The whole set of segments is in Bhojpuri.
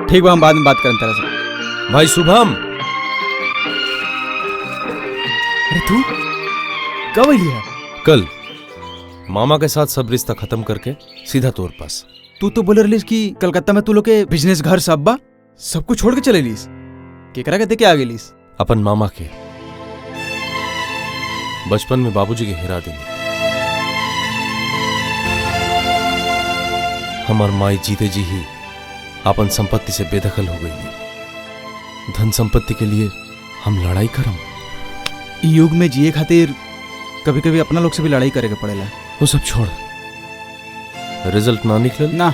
ठीक बा, हम बाद में बात करें तेरा से। भाई शुभम, अरे तू कब लिया? कल मामा के साथ सब रिश्ता खत्म करके सीधा तौर पास। तू तो बोले रही कि कलकत्ता में तू लोग के बिजनेस घर सब बा, सब कुछ छोड़ के चले लीस। केकरा के देके आ गेलीस? अपन मामा के बचपन में बाबूजी के हिरा देनी। हमार माई जीते जी ही अपन संपत्ति से बेदखल हो गई। धन संपत्ति के लिए हम लड़ाई करम। युग में जिए खातिर कभी कभी अपना लोग से भी लड़ाई करे के पड़ेला। वो सब छोड़, रिजल्ट ना निकल ना,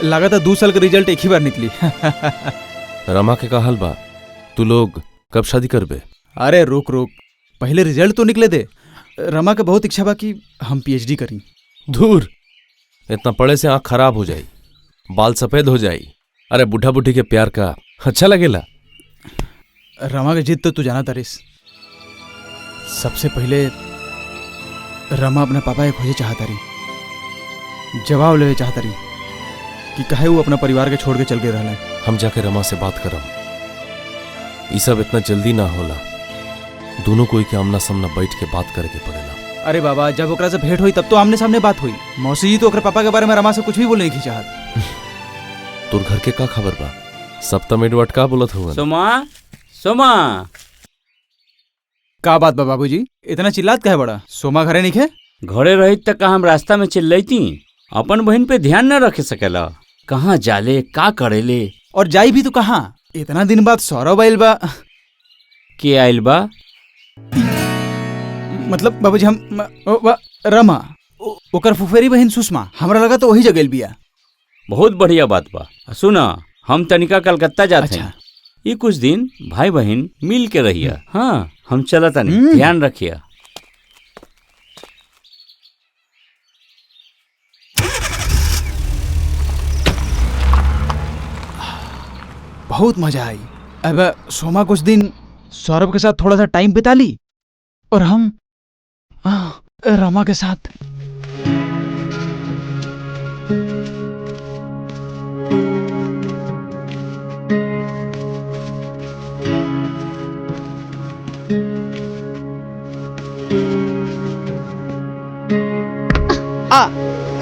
लगा था 2 साल का रिजल्ट एक ही बार निकली। रमा के का हाल बा? तू लोग कब शादी करबे? अरे रोक रोक, पहले रिजल्ट तो निकले दे। रमा के बहुत इच्छा बा कि हम पीएचडी करी। दूर, इतना पढ़े से आंख खराब हो जाई, बाल सफेद हो जाई। अरे बुढ़ा बुढ़ी के प्यार का अच्छा लगेला। रमा के जिद तो तू जाना तारिस। सबसे पहले रमा अपना पापा के खोजे चाहता रही, जवाब लेवे चाहता रही कि काहे वो अपना परिवार के छोड़ के चल गए रहना। हम जाके रमा से बात करम। ये सब इतना जल्दी ना होला, दोनों कोई के आमना सामना बैठ के बात करे के पड़ेला। अरे बाबा, जब ओकरा से भेंट हुई तब तो आमने सामने बात हुई। मौसी जी तो ओकरे पापा के बारे में रमा से कुछ भी बोले नहीं चाहत। तोर घर के का खबर बा? सप्तम एडवर्ट का बोलत हुआ? सोमा, सोमा, का बात बा बाबूजी, इतना चिल्लात काहे बड़ा? सोमा घरे नहीं खे? घरे रही तक हम रास्ता में चिल्लैती। अपन बहन पे ध्यान न रखे सकेला। कहाँ जाले, का करेले? और जाई भी तो कहाँ? इतना दिन बाद सौरभ आइल बा। के आइल बा? मतलब बाबूजी रमा ओकर फुफेरी बहन सुषमा, हमरा लगा तो वही जगह बिया। बहुत बढ़िया बात बा। सुना, हम तनिका कलकत्ता जाते हैं। ये कुछ दिन भाई बहन मिल के रहिया। हाँ, हम चला तनी, ध्यान रखिया। बहुत मजा आई। अब सोमा कुछ दिन सौरभ के साथ थोड़ा सा टाइम बिता ली और हम रमा के साथ।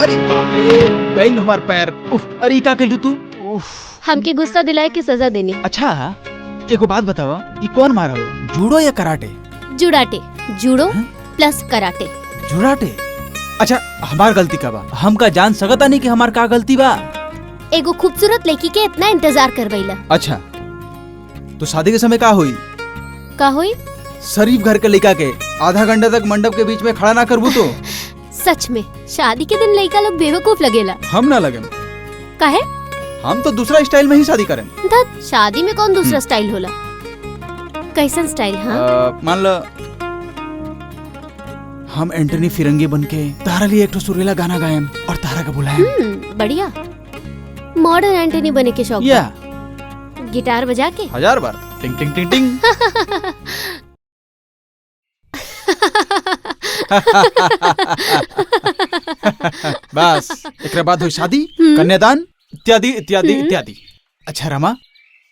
अरे बाप रे, गई हमार पैर। उफ, अरे का कह तू? उफ, हमके गुस्सा दिलाए की सजा देनी। अच्छा, एको बात बतावा, ये कौन मारा हो, जूडो या कराटे? जुड़ाटे, जूडो प्लस कराटे। जुड़ाटे? अच्छा, हमार गलती का बा? हम का जान सकता नहीं कि हमार का गलती बा? एगो खूबसूरत लड़की के इतना इंतजार करवैला। अच्छा, तो शादी के समय का हुई? का हुई? शरीफ घर के लड़का के आधा घंटा तक मंडप के बीच में खड़ा ना करबू तो? सच में शादी के दिन लड़का लोग बेवकूफ लगेला। हम ना लगे। काहे? हम तो दूसरा स्टाइल में ही शादी करें। धत, शादी में कौन दूसरा स्टाइल होला? कैसन स्टाइल? हाँ, मान लो हम एंटनी फिरंगी बन के तारा लिए एक सुरीला गाना गायम और तारा का बुलाएं। बढ़िया। मॉडर्न एंटनी बने के शौक या गिटार बजा के 1000 बार टिंग टिंग टिंग टिंग। बस एक बाद हुई शादी, कन्यादान इत्यादि इत्यादि इत्यादि। अच्छा रमा,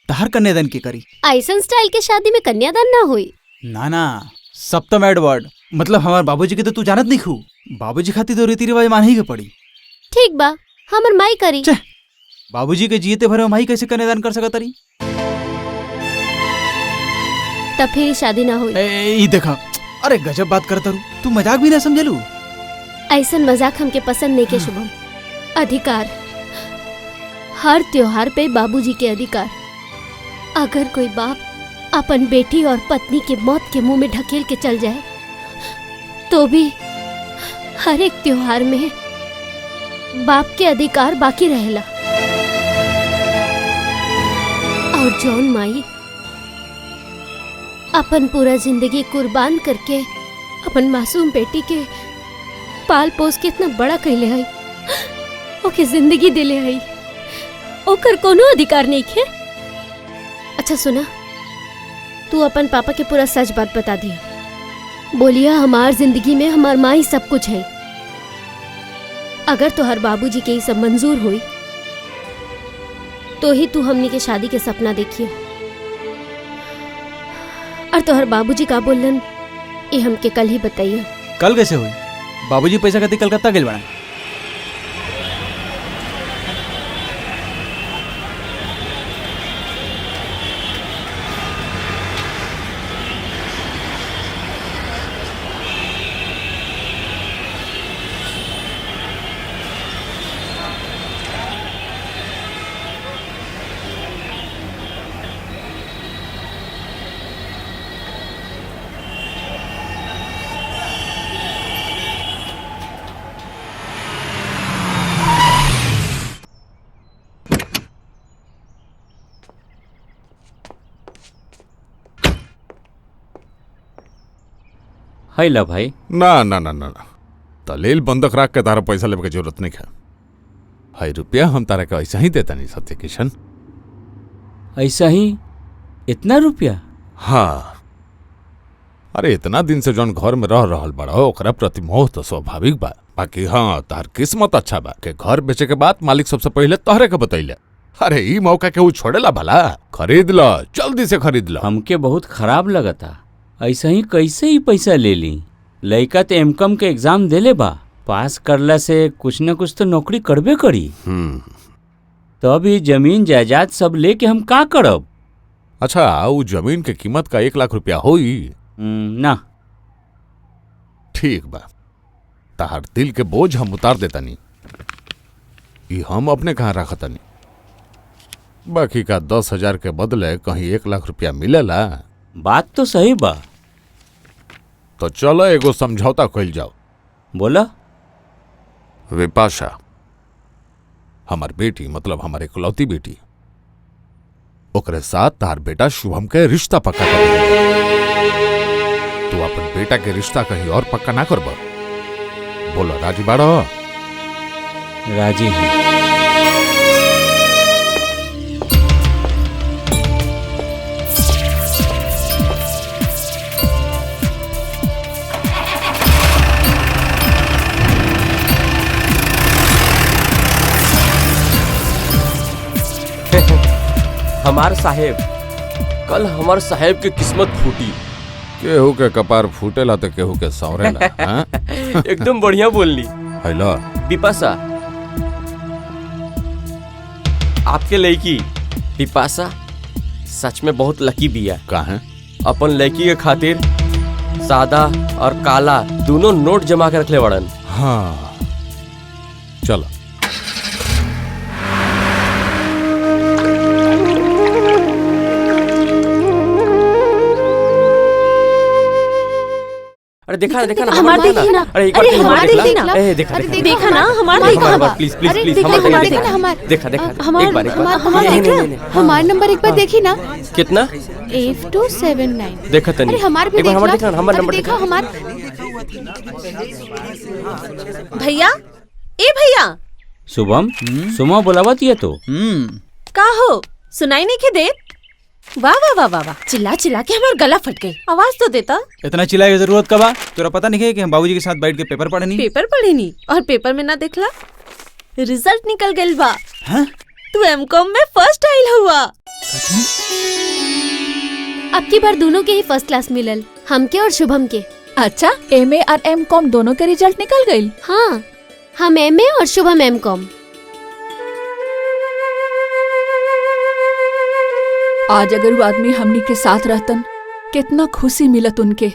तहार कन्यादान की करी? ऐसन स्टाइल के शादी में कन्यादान ना हुई। ना ना, सप्तम एडवर्ड, मतलब हमारे बाबूजी के तो तू जानत नहीं खू। बाबूजी खातिर तो रीति रिवाज मान ही के पड़ी। ठीक बा, हमर माई करी। बाबूजी के जीते भरे माई कैसे कन्यादान कर सकत रही? तब फिर शादी ना हुई। ई देखा, अरे गजब बात करता रू, तू मजाक भी ना समझलू। ऐसन मजाक हमके पसंद नहीं के शुभम। अधिकार, हर त्योहार पे बाबूजी के अधिकार। अगर कोई बाप अपन बेटी और पत्नी के मौत के मुंह में ढकेल के चल जाए तो भी हर एक त्योहार में बाप के अधिकार बाकी रहेला। और जौन माई अपन पूरा जिंदगी कुर्बान करके अपन मासूम बेटी के पाल पोस के इतना बड़ा कैले है, ओके जिंदगी दिले है, ओकर कोनो अधिकार नहीं है। अच्छा सुना, तू अपन पापा के पूरा सच बात बता दिया। बोलिया हमार जिंदगी में हमार माँ ही सब कुछ है। अगर तोहर बाबूजी के ये सब मंजूर हुई तो ही तू हमनी के शादी के सपना देखिए। और तोहर बाबूजी का बोलन ये हमके कल ही बताइए। कल कैसे हुई? बाबूजी पैसा खातिर कलकत्ता गेल बना। है ला भाई। ना ना ना ना ना, दलील बंधक रख के तारा पैसा लेवे के जरूरत नहीं है। हाई रुपया हम तारा का ऐसा ही देता नहीं सत्य किशन। ऐसा ही? इतना रुपया? हाँ, अरे इतना दिन से जौन घर में रह रहल बड़ा ओकरा प्रति मोह तो स्वाभाविक बा। बाकी हाँ, तार किस्मत अच्छा बा के घर बेचे के बाद मालिक सबसे पहले तोहरे के बतैले। अरे ई मौका के ऊ छोड़ेला भला? खरीद लो, जल्दी से खरीद लो। हमके बहुत खराब लगता। ऐसा ही कैसे ही पैसा ले ली? लड़का तो एमकॉम के एग्जाम देले बा, पास करला से कुछ न कुछ तो नौकरी करबे करी। तो अभी जमीन जायदाद सब लेके हम का करब? अच्छा, ऊ जमीन के कीमत का 1 लाख रुपया होई? ना। ठीक बा, तार दिल के बोझ हम उतार देतानी। ई हम अपने कहाँ रखतानी। बाकी का 10,000 के बदले कहीं 1 लाख रुपया मिलेला? बात तो सही बा। तो चलो एगो समझौता कइल जाओ। बोला। विपाशा हमार बेटी, मतलब हमारे इकलौती बेटी, ओकरे साथ तार बेटा शुभम के रिश्ता पक्का कर दे। तू अपन बेटा के रिश्ता कहीं और पक्का ना करब? बोलो राजी बाड़ो? राजी हूँ। हमार साहेब, कल हमार साहेब के किस्मत फूटी। केहू के कपार फूटेला तो केहू के सौरेला। हाँ? एकदम बढ़िया बोलनी। हेलो बिपाशा, आपके लड़की बिपाशा सच में बहुत लकी बिया। कहाँ? अपन लड़की के खातिर सादा और काला दोनों नोट जमा के रखले बड़न। हाँ चलो। अरे देखा ना, देखा ना, हमार देखी ना। अरे एक अरे बार हमार देखला। देखना। ए देखा अरे देखा देखा ना, हमार एक देखा बार प्लीज प्लीज अरे प्लीज देखा, हमार हमार देखा देखना, हमार देखा देखा हमार एक बार हमार नहीं, नहीं, देखना। नहीं, नहीं। हमार नंबर एक बार देखी ना। कितना? 8279। देखा तनी। अरे हमार भी एक बार हमार देखला। देखा ना, हमार अरे नंबर देखा देखा। हमार। भैया, ए भैया, शुभम, सुमा बुलावत ये तो। का हो? सुनाई नहीं के देत? वाह वाह वाह वाह वाह, चिल्ला चिल्ला के हमार गला फट गई। आवाज तो देता। इतना चिल्लाए की जरूरत कब? तेरा पता नहीं है कि हम बाबूजी के साथ बैठ के पेपर पढ़े नहीं? पेपर पढ़े नहीं और पेपर में ना देखला रिजल्ट निकल गइल बा। हाँ? तू एमकॉम में फर्स्ट आइल हुआ। अब की बार दोनों के ही फर्स्ट क्लास मिलल, हमके और शुभम के। अच्छा, एमए और एमकॉम दोनों के रिजल्ट निकल गई? हाँ, हम एमए और शुभम एमकॉम। आज अगर वो आदमी हमनी के साथ रहतन, कितना खुशी मिलत उनके।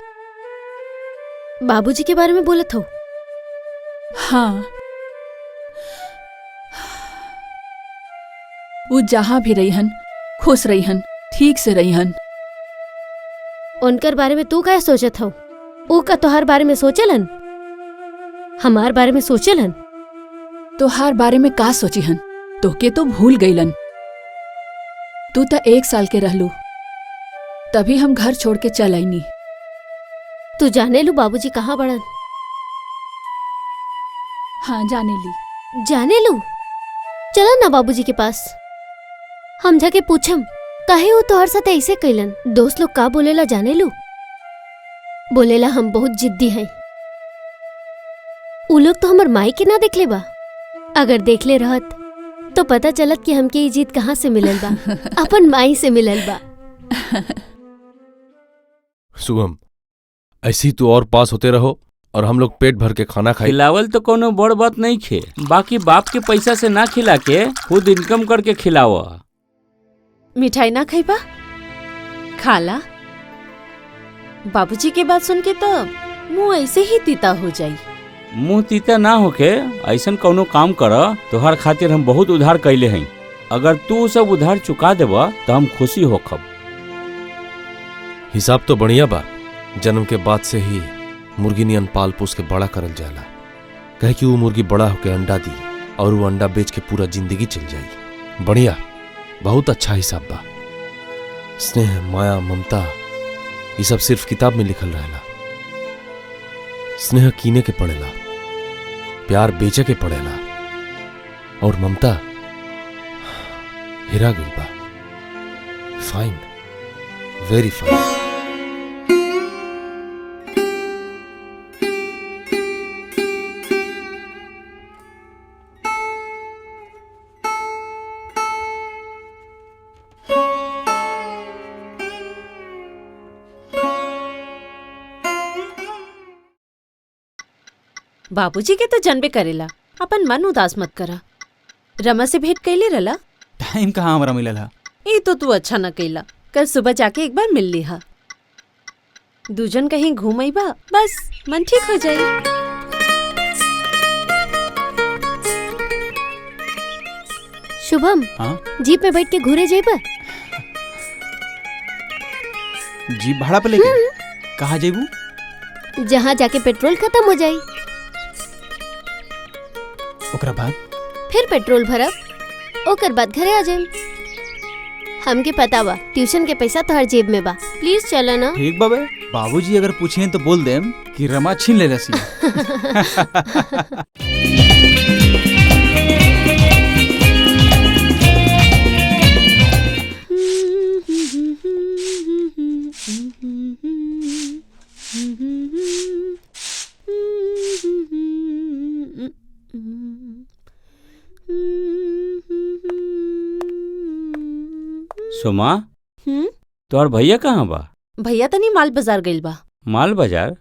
बाबूजी के बारे में बोलत हो? हाँ, वो जहाँ भी रहीहन खुश रहीहन, ठीक से रहीहन। उनकर बारे में तू क्या सोचत हो? ऊ का तोहर बारे में सोचलन, हमार बारे में सोचलन? तोहार बारे में का सोची हन, तोके तो भूल गईलन। तू तो 1 साल के रहलू, तभी हम घर छोड़ के चल आईनी। तू जाने लू बाबूजी कहाँ बड़न? हाँ जाने ली। जाने लू? चलो ना बाबूजी के पास, हम जाके पूछम काहे वो तोहर साथ ऐसे कैलन। दोस्त लोग का बोलेला जाने लू? बोलेला हम बहुत जिद्दी हैं। उ लोग तो हमर माई के ना देखले बा, अगर देखले रहत तो पता चलत कि हमके ये जीत कहाँ से मिलल बा। अपन माई से मिलल बा। शुभम, ऐसे ही तू और पास होते रहो और हम लोग पेट भर के खाना खाए। खिलावल तो कोनो बड़ बात नहीं खे, बाकी बाप के पैसा से ना खिला के खुद इनकम करके खिलावा। मिठाई ना खाइबा? खाला। बाबूजी के बात सुन के तो मुंह ऐसे ही तीता हो जाई। मुंह तीता ना होके ऐसन कौनो काम कर, तोहर खातिर हम बहुत उधार कैले हैं। अगर तू सब उधार चुका देबा तो हम खुशी होखब। हिसाब तो बढ़िया बा। जन्म के बाद से ही मुर्गी नियन पाल पोस के बड़ा करल जाला, कहे कि वो मुर्गी बड़ा होके अंडा दी और वो अंडा बेच के पूरा जिंदगी चल जाई। बढ़िया, बहुत अच्छा हिसाब बा। स्नेह, माया, ममता, ये सब सिर्फ किताब में लिखल रहेला। स्नेह कीने के पड़ेला, प्यार बेचे के पड़ेला, और ममता हिरा गइल बा। Fine, very fine. बाबूजी के तो जनबे करेला, अपन मन उदास मत करा। रमा से भेंट कैले रहला? टाइम कहाँ हमारा मिलल हा। ये तो तू अच्छा न कैला, कल सुबह जाके एक बार मिल लिहा। दूजन कहीं घूम आइबा, बस मन ठीक हो जाए। शुभम, हाँ? जीप में बैठ के घूरे जेबा? जीप भाड़ा पे लेके कहाँ जेबू? जहाँ जाके पेट्रोल खत्म हो जाई, ओकरा बाद फिर पेट्रोल भरब, ओकर बाद घरे आ जाएम। हमके पता बा ट्यूशन के पैसा तो हर जेब में बा। प्लीज चलो ना। ठीक बाबे, बाबूजी अगर पूछें तो बोल देम कि रमा छीन ले रसी। सोमा, तोहर भैया कहाँ बा? भैया तनी माल बाजार गइल बा। माल बाजार?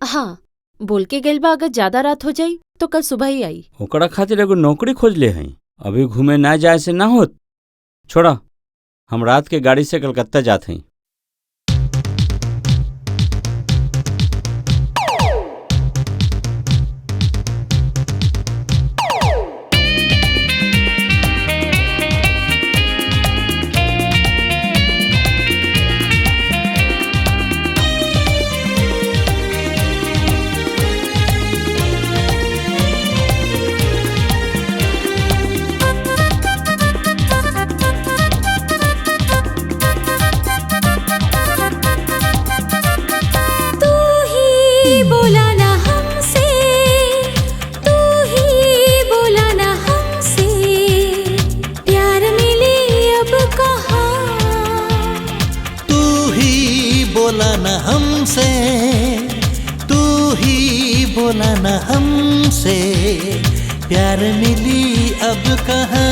हाँ, बोल के गइल बा अगर ज्यादा रात हो जाई तो कल सुबह ही आई। ओकरा खातिर एगो नौकरी खोज ले हैं। अभी घूमे ना जाए से ना होत। छोड़ा, हम रात के गाड़ी से कलकत्ता जात हैं। बोला न हमसे प्यार मिली अब कहाँ।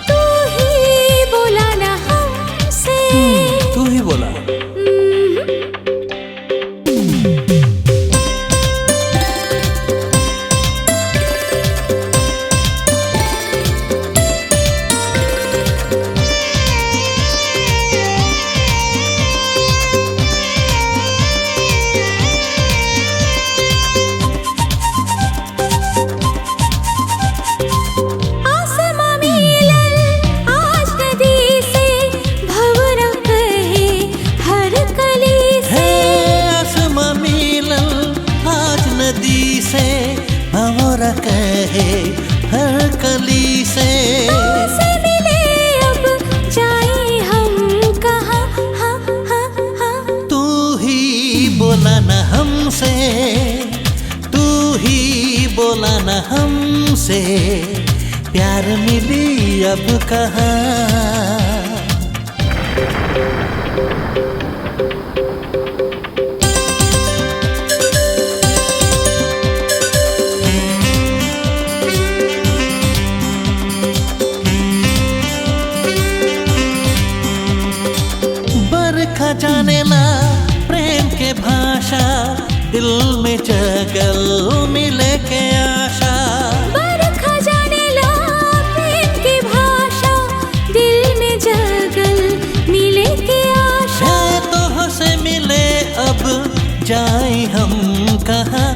तू ही बोला न हमसे। तू ही बोला। आसमां में हमसे मिले अब जाए हम कहाँ, हाँ हाँ हाँ। तू ही बोला न हमसे, तू ही बोला न हमसे, प्यार मिली अब कहाँ। बरखा जाने ना प्रेम के भाषा, दिल में जगल मिले के आशा। बरखा जाने ला प्रेम की भाषा, दिल में जगल मिले के आशा। है तो से मिले अब जाए हम कहाँ।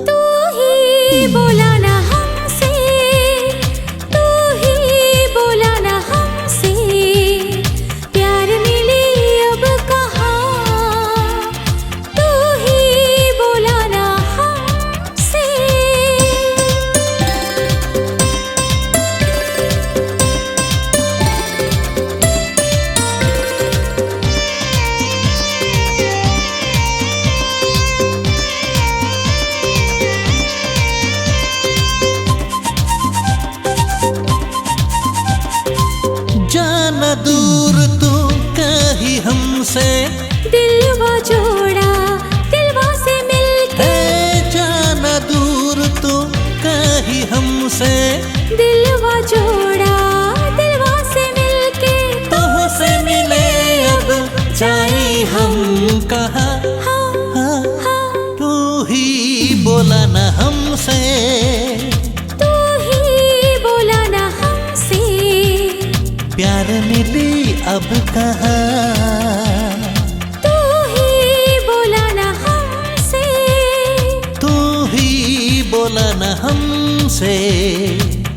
तू ही बोला ना हमसे, तू ही बोला ना हमसे, प्यार मिली अब कहाँ। तू ही बोला ना हमसे। जाना दूर तू कहीं हमसे, दिलवा जोड़ा दिलवा से मिलके। है जाना दूर तू कहीं हमसे, दिलवा जोड़ा दिलवा से मिलके। तुझसे मिले अब जाए हम कहाँ। हाँ हाँ। तू ही बोला न हमसे, तू ही बोला ना हमसे, प्यार मिली अब कहाँ। तू ही बोला ना हमसे, तू ही बोला न हमसे,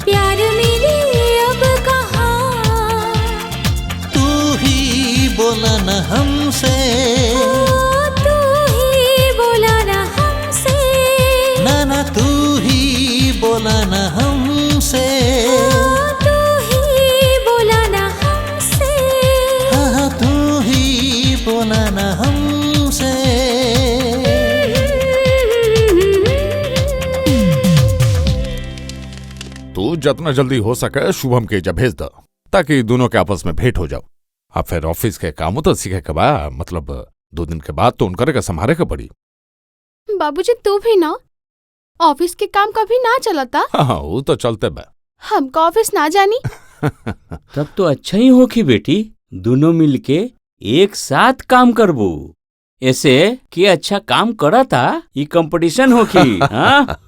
प्यार मिली अब कहाँ। तू ही बोला न हमसे। ओ, तू ही बोला ना हमसे। ना तू ही बोला न हमसे। ओ, तू ही बोला ना हमसे। हाँ तू ही बोला न हमसे। तू जितना जल्दी हो सके शुभम के एजा भेज दो, ताकि दोनों के आपस में भेंट हो जाओ। अब फिर ऑफिस के कामों तो सीखे के बा, मतलब 2 दिन के बाद तो उनकर के संभाले के पड़ी। बाबूजी तू भी ना, ऑफिस के काम कभी ना चलता। हाँ वो तो चलते बा। हमका ऑफिस ना जानी। तब तो अच्छा ही होखी बेटी, दोनों मिलके एक साथ काम करबू। ऐसे कि अच्छा काम करा था ये कंपटीशन होखी। हाँ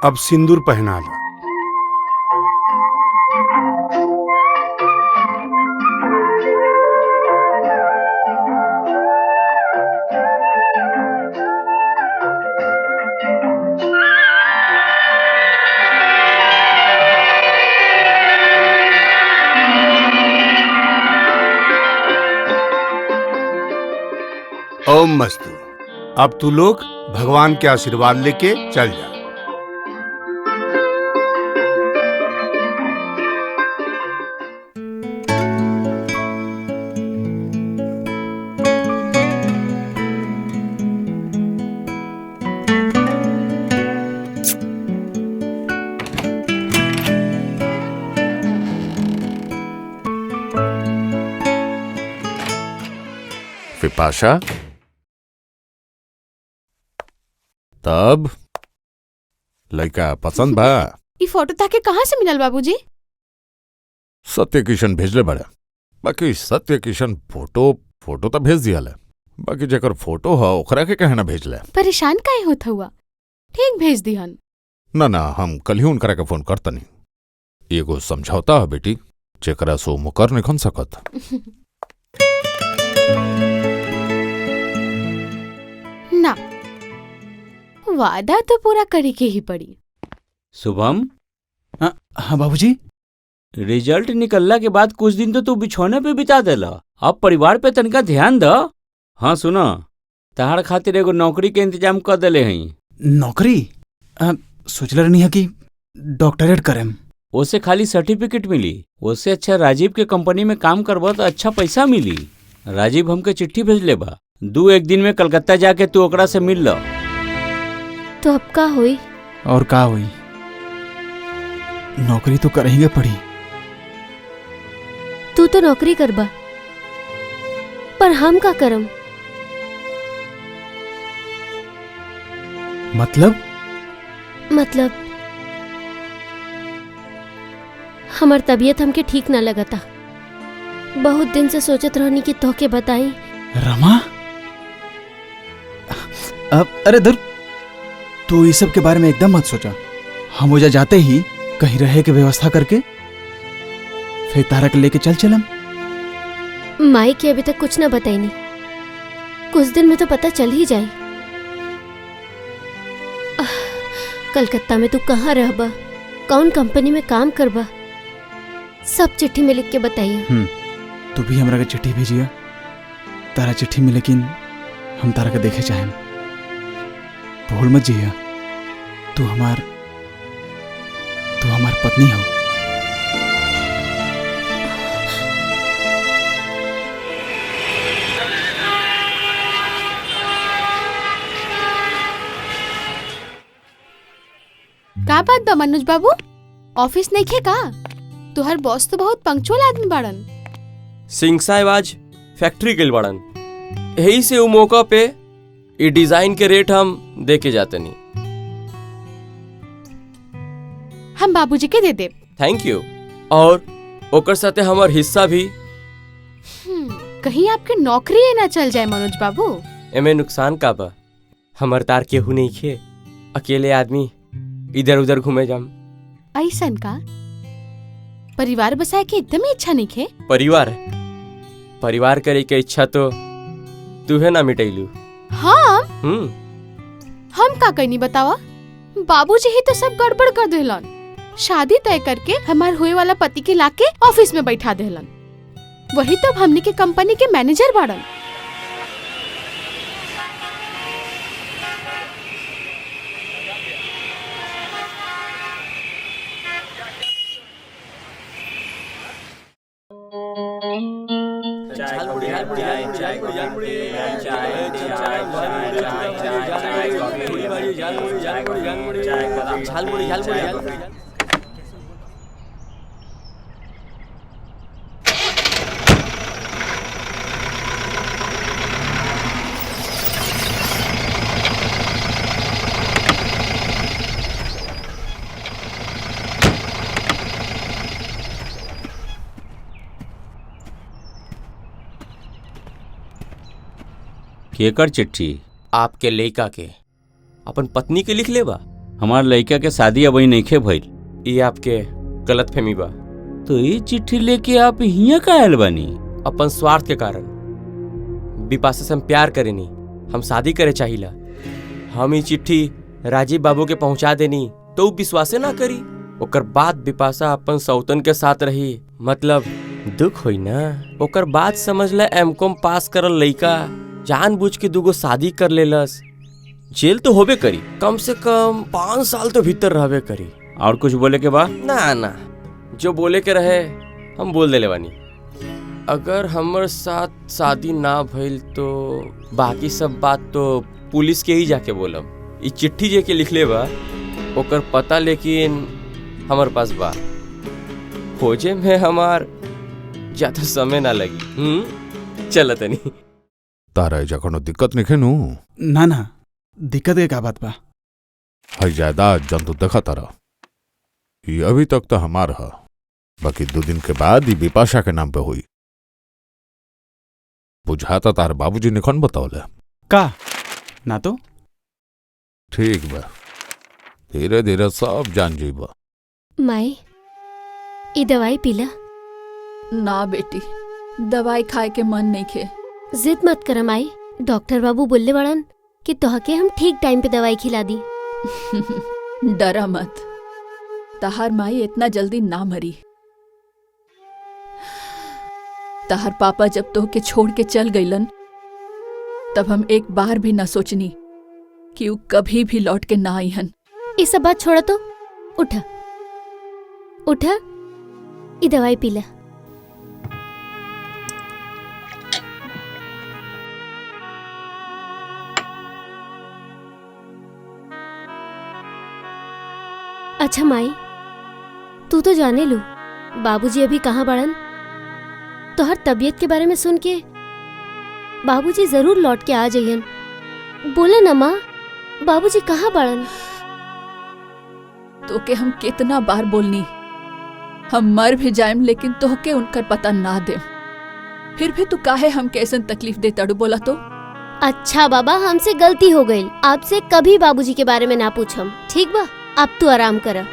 अब सिंदूर पहना लो। ओम मस्तु। अब तू लोग भगवान के आशीर्वाद लेके चल जा। विपाशा, तब लड़का पसंद बा? ये फोटो ताके कहाँ से मिलल बाबूजी? सत्य किशन भेजले बड़ा। बाकी सत्य किशन फोटो तो भेज दिया है, बाकी जेकर फोटो है ओकरा के कहे ना भेजले। परेशान काहे होत हुआ? ठीक भेज दिहन। ना ना, हम कल ही उनकरा के फोन करतनी। एगो समझौता है बेटी, जेकरा सो मुकर निखन सकत। ना, वादा तो पूरा करे के ही पड़ी। शुभम, हाँ बाबूजी। रिजल्ट निकलला के बाद कुछ दिन तो तू बिछौने पे बिता देला। अब परिवार पे तनिका ध्यान द। हाँ सुनो, तहार खातिर एगो नौकरी के इंतजाम कर देले हई। नौकरी? सोचल रहनी है कि डॉक्टरेट करेम। ओसे खाली सर्टिफिकेट मिली, ओसे अच्छा राजीव के कंपनी में काम करबा तो अच्छा पैसा मिली। राजीव हमके चिट्ठी भेजले बा, 2-1 दिन में कलकत्ता जाके तू ओकरा से मिल लो। तो अब का हुई? और का हुई, नौकरी तो करेंगे पड़ी। तू तो नौकरी करबा, पर हम का करम? मतलब हमार तबीयत हमके ठीक ना लगता। बहुत दिन से सोचत रहनी कि तोहके बताई। रमा, अब अरे धर, तू इस सब के बारे में एकदम मत सोचा। हम ओजा जाते ही कहीं रहे के व्यवस्था करके फिर तारा के लेके चलम। माई के अभी तक कुछ ना बताई नहीं, कुछ दिन में तो पता चल ही जाए। कलकत्ता में तू कहाँ रहबा, कौन कंपनी में काम करबा, सब चिट्ठी में लिख के बताइए। तू भी हमरा के चिट्ठी भेजिया। तारा चिट्ठी में लेकिन हम तारा के देखे चाहें। भूल मत जिया, तू हमार पत्नी हो। का बात बा मनोज बाबू, ऑफिस नहीं खे का? तुहर बॉस तो बहुत पंक्चुअल आदमी बाड़न। सिंह साहब आज फैक्ट्री गइल बाड़न, यही से उ मौका पे ई डिजाइन के रेट हम दे के जाते नहीं। हम बाबूजी के दे दे। Thank you. और ओकर साथे हमार हिस्सा भी। कहीं आपके नौकरी ना चल जाए मनोज बाबू। एमे नुकसान का बा, हमार तार केहू नहीं खे, अकेले आदमी इधर उधर घूमे जाम। ऐसन का परिवार बसाए के एकदम ही इच्छा नहीं खे? परिवार करे के इच्छा तो तू है ना मिटैलू। हाँ, हम का कहीं नहीं बतावा। बाबूजी ही तो सब गड़बड़ कर देलन। शादी तय करके हमार हुए वाला पति के लाके ऑफिस में बैठा देलन। वही तो हमने के कंपनी के मैनेजर बाड़न। केकर चिट्ठी? आपके लड़का के अपन पत्नी के लिख ले बा। हमार लड़का के शादी अभी नइखे भइल। ये आपके गलत फहमी बा। तो ये चिट्ठी लेके आप हियां का आयल बानी? अपन स्वार्थ के कारण। बिपाशा से हम प्यार करेनी, हम शादी करे चाहिला। हम ये चिट्ठी राजीव बाबू के पहुंचा देनी तो विश्वासे ना करी। ओकर बाद बिपाशा अपन सौतन के साथ रही, मतलब दुख होई ना। ओकर बाद समझ ले एमकॉम पास करल लड़का जानबूझ के 2 शादी कर लेलस। जेल तो होबे करी, कम से कम 5 साल तो भीतर रहबे करी। और कुछ बोले के बा? ना, जो बोले के रहे हम बोल देले बानी। अगर हमर साथ शादी ना भइल तो बाकी सब बात तो पुलिस के ही जाके बोलब। ई चिट्ठी जे के लिखले बा ओकर पता लेकिन हमार पास बा। खोजे में हमार ज्यादा समय ना लगी। चल तनी। तारा एजा कोनो दिक्कत नहीं नु? ना, दिक्कत के का बात बा? हई जायदाद जन तू देखा तारा, ये अभी तक तो हमार है, बाकी 2 दिन के बाद ही बिपाशा के नाम पे हुई। बुझाता तार बाबूजी निखन बतावले का? ना तो ठीक बा, धीरे धीरे सब जान जीबा। माई ई दवाई पीला। ना बेटी, दवाई खाए के मन नहीं खे। जिद मत कर माई, डॉक्टर बाबू बोलले बड़न कि तोहके हम ठीक टाइम पे दवाई खिला दी। डरा मत, तहार माई इतना जल्दी ना मरी। तहार पापा जब तोहके छोड़ के चल गईलन तब हम एक बार भी ना सोचनी कि वो कभी भी लौट के ना आईहन। ये सब बात छोड़ा तो उठा उठा, ये दवाई पीला। अच्छा माई, तू तो जाने लू बाबूजी अभी कहाँ बड़न। तो हर तबीयत के बारे में सुन के बाबूजी जरूर लौट के आ जाइयन। बोले ना माँ, बाबूजी कहाँ बड़न। तो के हम कितना बार बोलनी हम मर भी जाएम, लेकिन तोहके उनकर पता ना दे। फिर भी तू काहे हम कैसन तकलीफ दे तड़ू बोला तो। अच्छा बाबा, हमसे गलती हो गई, आपसे कभी बाबूजी के बारे में ना पूछम। ठीक बा, अब तू आराम कर।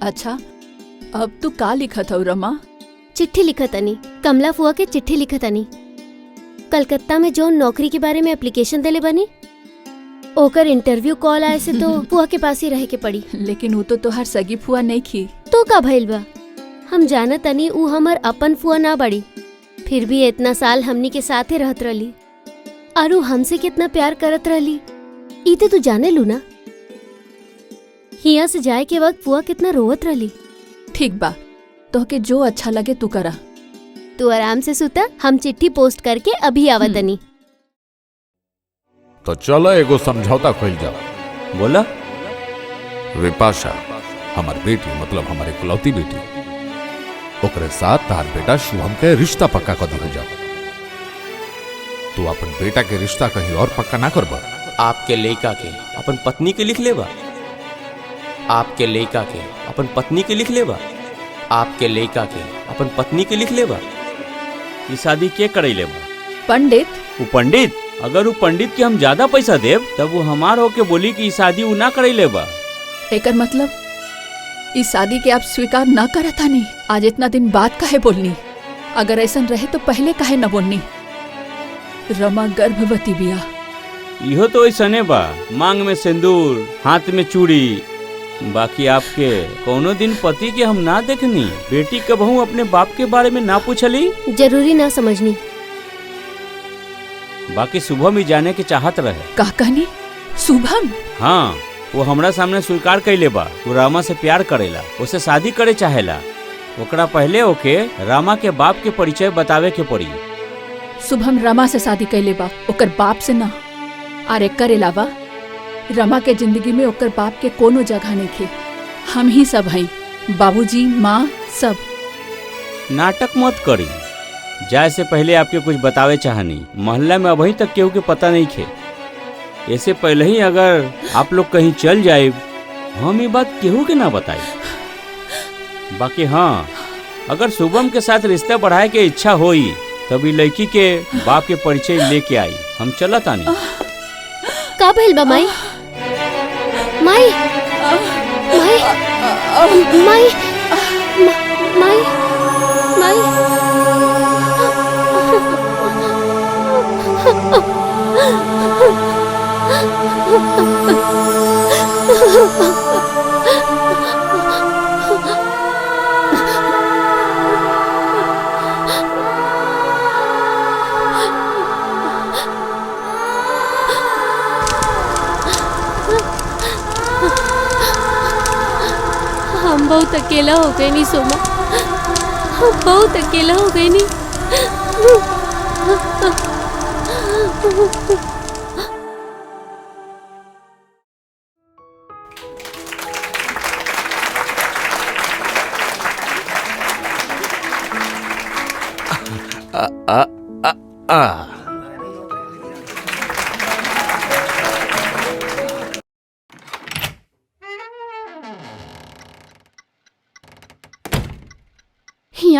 अच्छा, अब तू का लिखत हौ रमा? चिट्ठी लिखतनी, कमला फुआ के चिट्ठी लिखतनी। कलकत्ता में जो नौकरी के बारे में एप्लीकेशन देले बनी, ओकर इंटरव्यू कॉल आए से तो फुआ के पास ही रह के पड़ी। लेकिन वो तो तोहार सगी फुआ नहीं खी। तो का भइल बा, हम जानतनी ऊ हमर अपन फुआ ना बड़ी, फिर भी इतना साल हमनी के साथे रहत रहली और ऊ हमसे कितना प्यार करत रहली, ई तो तू जाने लू ना। हिया से जाए के वक्त फुआ कितना रोवत रहली। ठीक बा, तोहके जो अच्छा लगे तू करा। तू आराम से सुता, हम चिट्ठी पोस्ट करके अभी आवतनी। तो चलो एगो समझौता कइल जाओ। बोला। विपाशा हमार बेटी, मतलब हमारे इकलौती बेटी, ओकरे साथ तार बेटा शुभम के रिश्ता पक्का कर दिया जाओ। तू अपन बेटा के रिश्ता कहीं और पक्का ना करबा। आपके लड़का के अपन पत्नी के लिख लेबा। आपके लड़का के अपन पत्नी के लिख लेबा। आपके लड़का के अपन पत्नी के लिख लेबा। ये शादी के करे लेबा? पंडित। वो पंडित, अगर वो पंडित के हम ज्यादा पैसा देब तब वो हमार होके बोली कि शादी वो ना करे लेबा। एकर मतलब इस शादी के आप स्वीकार ना करत हनी। आज इतना दिन बाद काहे बोलनी? अगर ऐसा रहे तो पहले काहे न बोलनी? रमा गर्भवती बिया। इहो तो ऐसने बा, मांग में सिंदूर, हाथ में चूड़ी। बाकी आपके कोनो दिन पति के हम ना देखनी। बेटी कबहू अपने बाप के बारे में ना पूछली। जरूरी ना समझनी। बाकी शुभम ही जाने के चाहत रहे। का कहनी? शुभम? हाँ, वो हमरा सामने स्वीकार कैले बा। वो रामा से प्यार करेला, उसे शादी करे चाहेला। ओकरा पहले ओके रामा के बाप के परिचय बतावे के पड़ी। शुभम रमा से शादी कैले बा, ओकर बाप से ना। और एकर अलावा रमा के जिंदगी में ओकर बाप के कोनो जगह नहीं थे। हम ही सब हई, बाबूजी, माँ, सब। नाटक मत करी। जाए से पहले आपके कुछ बतावे चाहनी। मोहल्ला में अभी तक केहू के पता नहीं थे। ऐसे पहले ही अगर आप लोग कहीं चल जाए, हम ये बात केहू के ना बताई। बाकी हाँ, अगर शुभम के साथ रिश्ता बढ़ाए के इच्छा होई तभी लड़की के बाप के परिचय लेके आई। हम चला तानी। का भइल बा माई? माई माई माई माई माई हम बहुत अकेला हो गए नी सोमा, हम बहुत अकेला हो गए नी।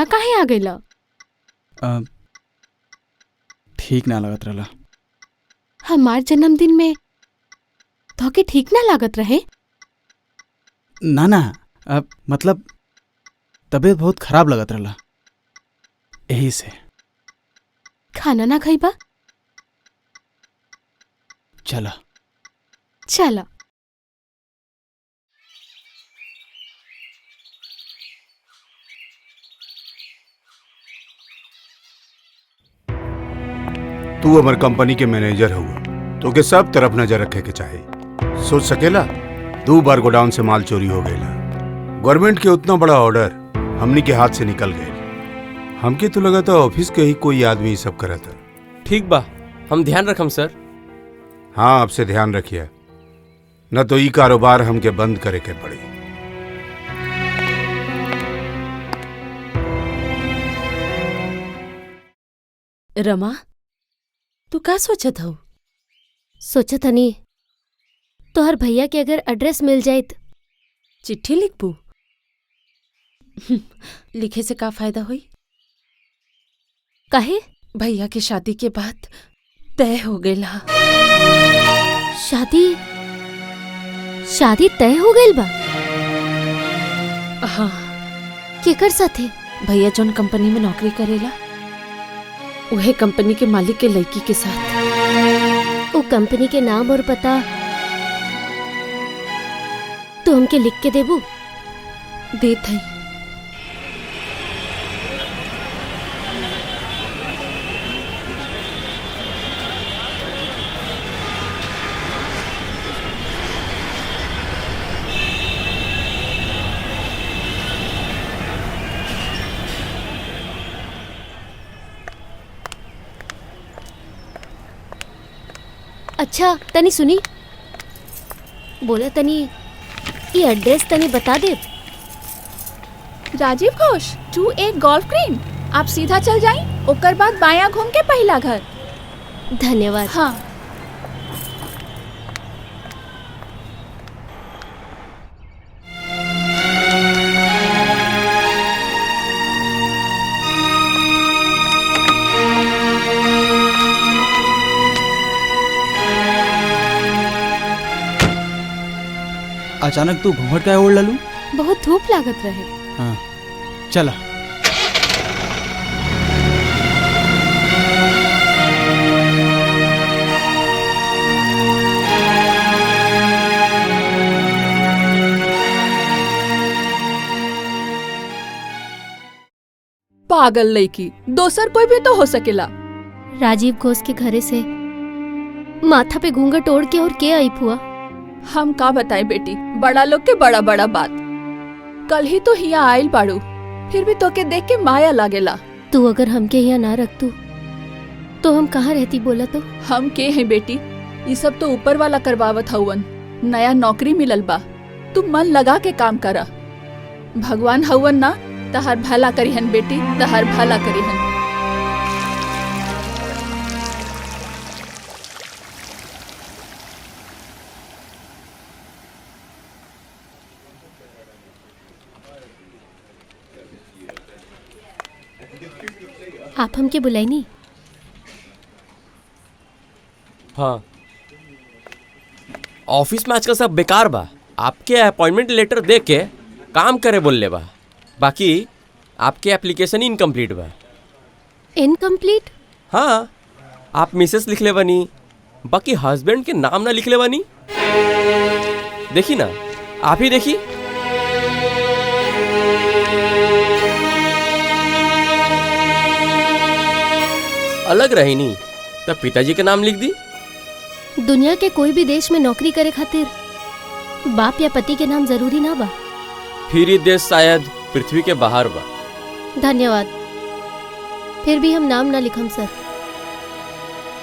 यहाँ काहे आ गइला? ठीक ना लगत रहला। हमार जन्मदिन में तोके ठीक ना लागत रहे? ना ना, मतलब तबीयत बहुत खराब लगत रहला, यही से। खाना ना खइबा? चला चला। तू हमार कंपनी के मैनेजर हुआ तो के सब तरफ नजर रखे के चाहे। सोच सकेला 2 बार गोडाउन से माल चोरी हो गया। गवर्नमेंट के उतना बड़ा ऑर्डर हमनी के हाथ से निकल गए। हमके तो लगा था ऑफिस के ही कोई आदमी ये सब करा था। ठीक बा, हम ध्यान रखम सर। हाँ, आपसे ध्यान रखिए, न तो ये कारोबार हमके बंद करे के पड़े। रमा, तू का सोचत हो? सोचत हनी तोहर भैया के अगर एड्रेस मिल जाए तो चिट्ठी लिखबू? लिखे से का फायदा हुई? काहे? भैया की शादी के बाद तय हो गइल हा। शादी तय हो गइल बा? हाँ। केकर साथे? भैया जौन कंपनी में नौकरी करेला उहे कंपनी के मालिक के लड़की के साथ। वो कंपनी के नाम और पता तो हमके लिख के देबू? देत है। अच्छा तनी सुनी, बोला तनी ये एड्रेस तनी बता दे। राजीव घोष 2A गोल्फ ग्रीन। आप सीधा चल जाएं, ओकर बाद बायां घूम के पहला घर। धन्यवाद। हाँ। अचानक तू घूंघट का ओढ़ ललू? बहुत धूप लागत रहे। हाँ, चला। पागल लड़की, दोसर कोई भी तो हो सकेला। राजीव घोष के घरे से माथा पे घूंघट ओढ़ के और के आई फुआ? हम का बताएं बेटी, बड़ा लोग के बड़ा बड़ा बात। कल ही तो हिया आयल बाड़ू, फिर भी तोके देख के माया लागेला। तू अगर हमके यहाँ ना रखतू तो हम कहाँ रहती बोला तो? हम के हैं बेटी, ये सब तो ऊपर वाला करवावत हवन। नया नौकरी मिलल बा, तू मन लगा के काम करा। भगवान हवन ना, तहार भला करिहन बेटी, तहार भला करिहन। आप हमके बुलाई नहीं? हाँ, ऑफिस में आजकल सब बेकार बा। आपके अपॉइंटमेंट लेटर दे के काम करे बोलले बा, बाकी आपके एप्लीकेशन इनकम्प्लीट बा। इनकम्प्लीट? हाँ, आप मिसेस लिख ले बनी, बाकी हस्बैंड के नाम ना लिख ले बनी। देखी ना, आप ही देखी। अलग रही नहीं तब पिताजी के नाम लिख दी। दुनिया के कोई भी देश में नौकरी करे खातिर बाप या पति के नाम जरूरी ना बा। फिर ये देश शायद पृथ्वी के बाहर बा। धन्यवाद, फिर भी हम नाम ना लिखम सर।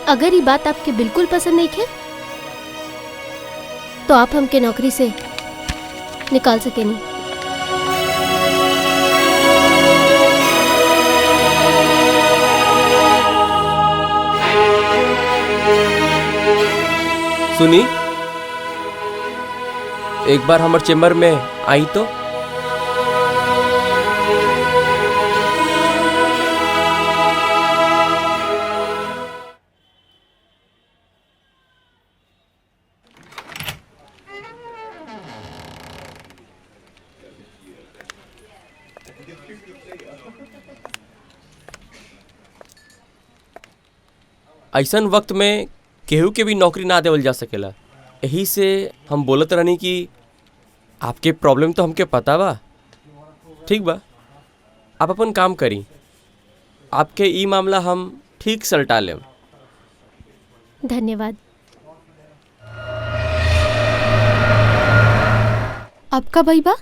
अगर ये बात आपके बिल्कुल पसंद नहीं है तो आप हमके नौकरी से निकाल सके नहीं। सुनी, एक बार हमारे चेम्बर में आई तो। ऐसन वक्त में केहू के भी नौकरी ना देवल जा सकेला। यही से हम बोलत रहनी कि आपके प्रॉब्लम तो हमके पता बा। ठीक बा, आप अपन काम करी, आपके ई मामला हम ठीक सलटा लें। धन्यवाद। आपका भाई बा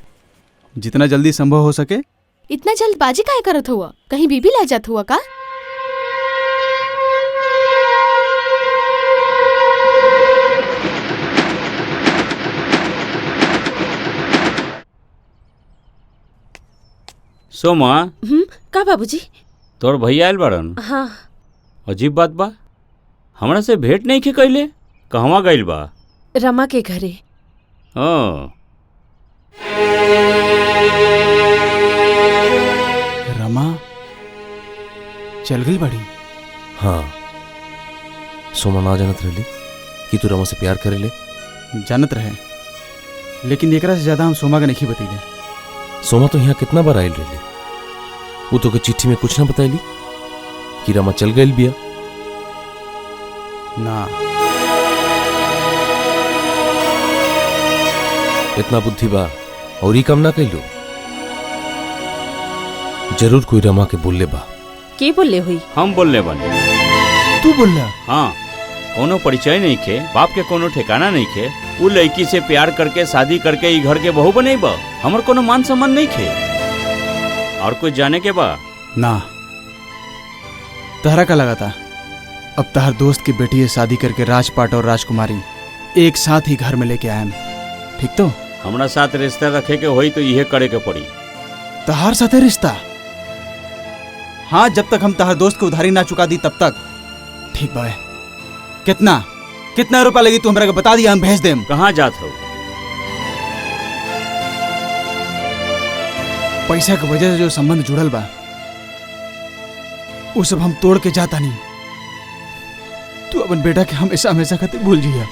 जितना जल्दी संभव हो सके। इतना जल्दबाजी काहे करत हुआ? कहीं बीबी ला जात हुआ का? सोमा, का बाबूजी? तोर भैया आयल बाड़न? हाँ। अजीब बात बा, हमरा से भेंट नहीं के कैले। कहवा गइल बा? रमा के घरे। हाँ। रमा चल गई बड़ी। हाँ, सोमा ना जानत रहली कि तू रमा से प्यार करेले। जानत रहे, लेकिन एकरा से ज्यादा हम सोमा के नहीं बतैले। सोमा तो यहाँ कितना बार आयल रहले, वो तो के चिट्ठी में कुछ ना बताइली कि रमा चल गई बिया। ना, इतना बुद्धि बा और ही काम ना कैलो। जरूर कोई रमा के बोलले बा। के बोले हुई? हम बोलले बन। तू बोलला? हाँ, कोनो परिचय नहीं खे, बाप के कोनो ठिकाना नहीं खे। उ लड़की से प्यार करके शादी करके ई घर के बहू बने बा। हमर कोनो मान सम्मान नहीं खे। और कुछ जाने के बा? ना। तहरा का लगा था अब तहर दोस्त की बेटी है शादी करके राजपाट और राजकुमारी एक साथ ही घर में लेके आयम, ठीक तो? हमरा साथ रिश्ता रखे के होई तो यह करे के पड़ी। तहार साथे रिश्ता? हाँ, जब तक हम तहार दोस्त को उधारी ना चुका दी तब तक। ठीक बा। कितना कितना रुपया लगी तू हमरा के बता दिया, हम भेज देम। कहाँ जात हो? पैसा की वजह से जो संबंध जुड़ल बा वो सब हम तोड़ के जाता नहीं। तू अपन बेटा के हमेशा हमेशा खातिर भूल जिया।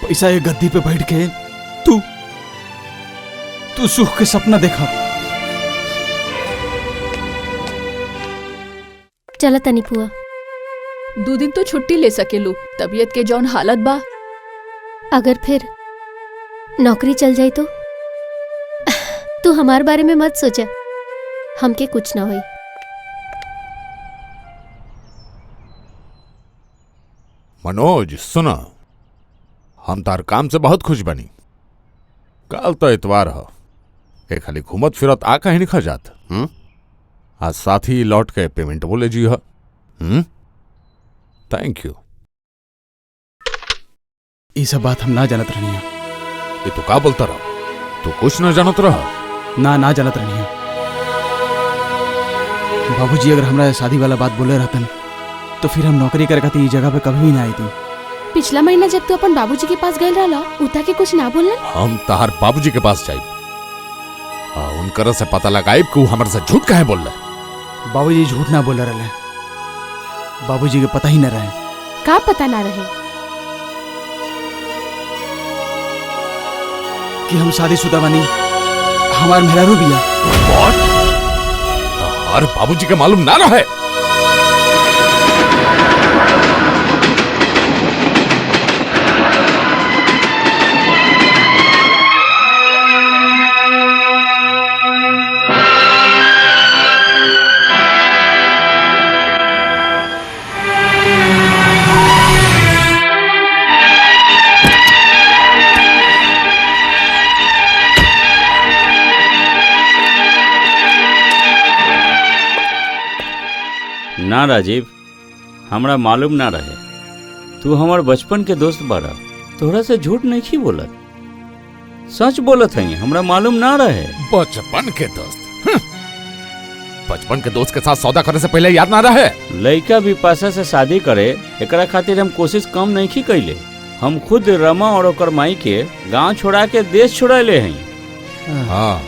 पैसा एक गद्दी पे बैठ के तू सुख के सपना देखा। चला तनी पुआ। 2 दिन तो छुट्टी ले सकेलू, तबीयत के जौन हालत बा। अगर फिर नौकरी चल जाए तो? तू हमारे बारे में मत सोचा, हमके कुछ ना होई। मनोज सुना, हम तार काम से बहुत खुश बनी। कल तो इतवार हो, एक खाली घूमत फिरत आ कहीं निखा जात। आज साथ ही लौट के पेमेंट बोले जी हो। Thank you. ये सब बात हम ना जानत रहनी। ये तो का बोलता रहा? तू कुछ ना जानत रहा? ना जानत रहनी। बाबूजी अगर हमरा शादी वाला बात बोले रहतन तो फिर हम नौकरी करे खातिर इस जगह पे कभी भी ना आई थी। पिछला महीना जब तू अपन बाबूजी के पास गए रहला, उता के कुछ ना बोलना? हम तार बाबूजी के पास जाई, उनकर से पता लगाई कि हमारे से झूठ काहे बोल रहे। बाबूजी झूठ ना बोल रहे, बाबूजी के पता ही न रहे। का पता ना रहे? कि हम शादीशुदा बनी, हमार मेहरारू बिया। और बाबूजी के मालूम ना रहे? ना राजीव, हमरा मालूम ना रहे। तू हमार बचपन के दोस्त बारा, तोहरा से झूठ नहीं बोलत, सच बोलत है। हमरा मालूम ना रहे। बचपन के दोस्त? बचपन के दोस्त के साथ सौदा करने से पहले याद ना रहे? लड़का बिपाशा से शादी करे एकरा खातिर हम कोशिश कम नहीं कैले। हम खुद रमा और ओकर माई के गांव छोड़ा के देश छोड़ा ले हैं। हाँ,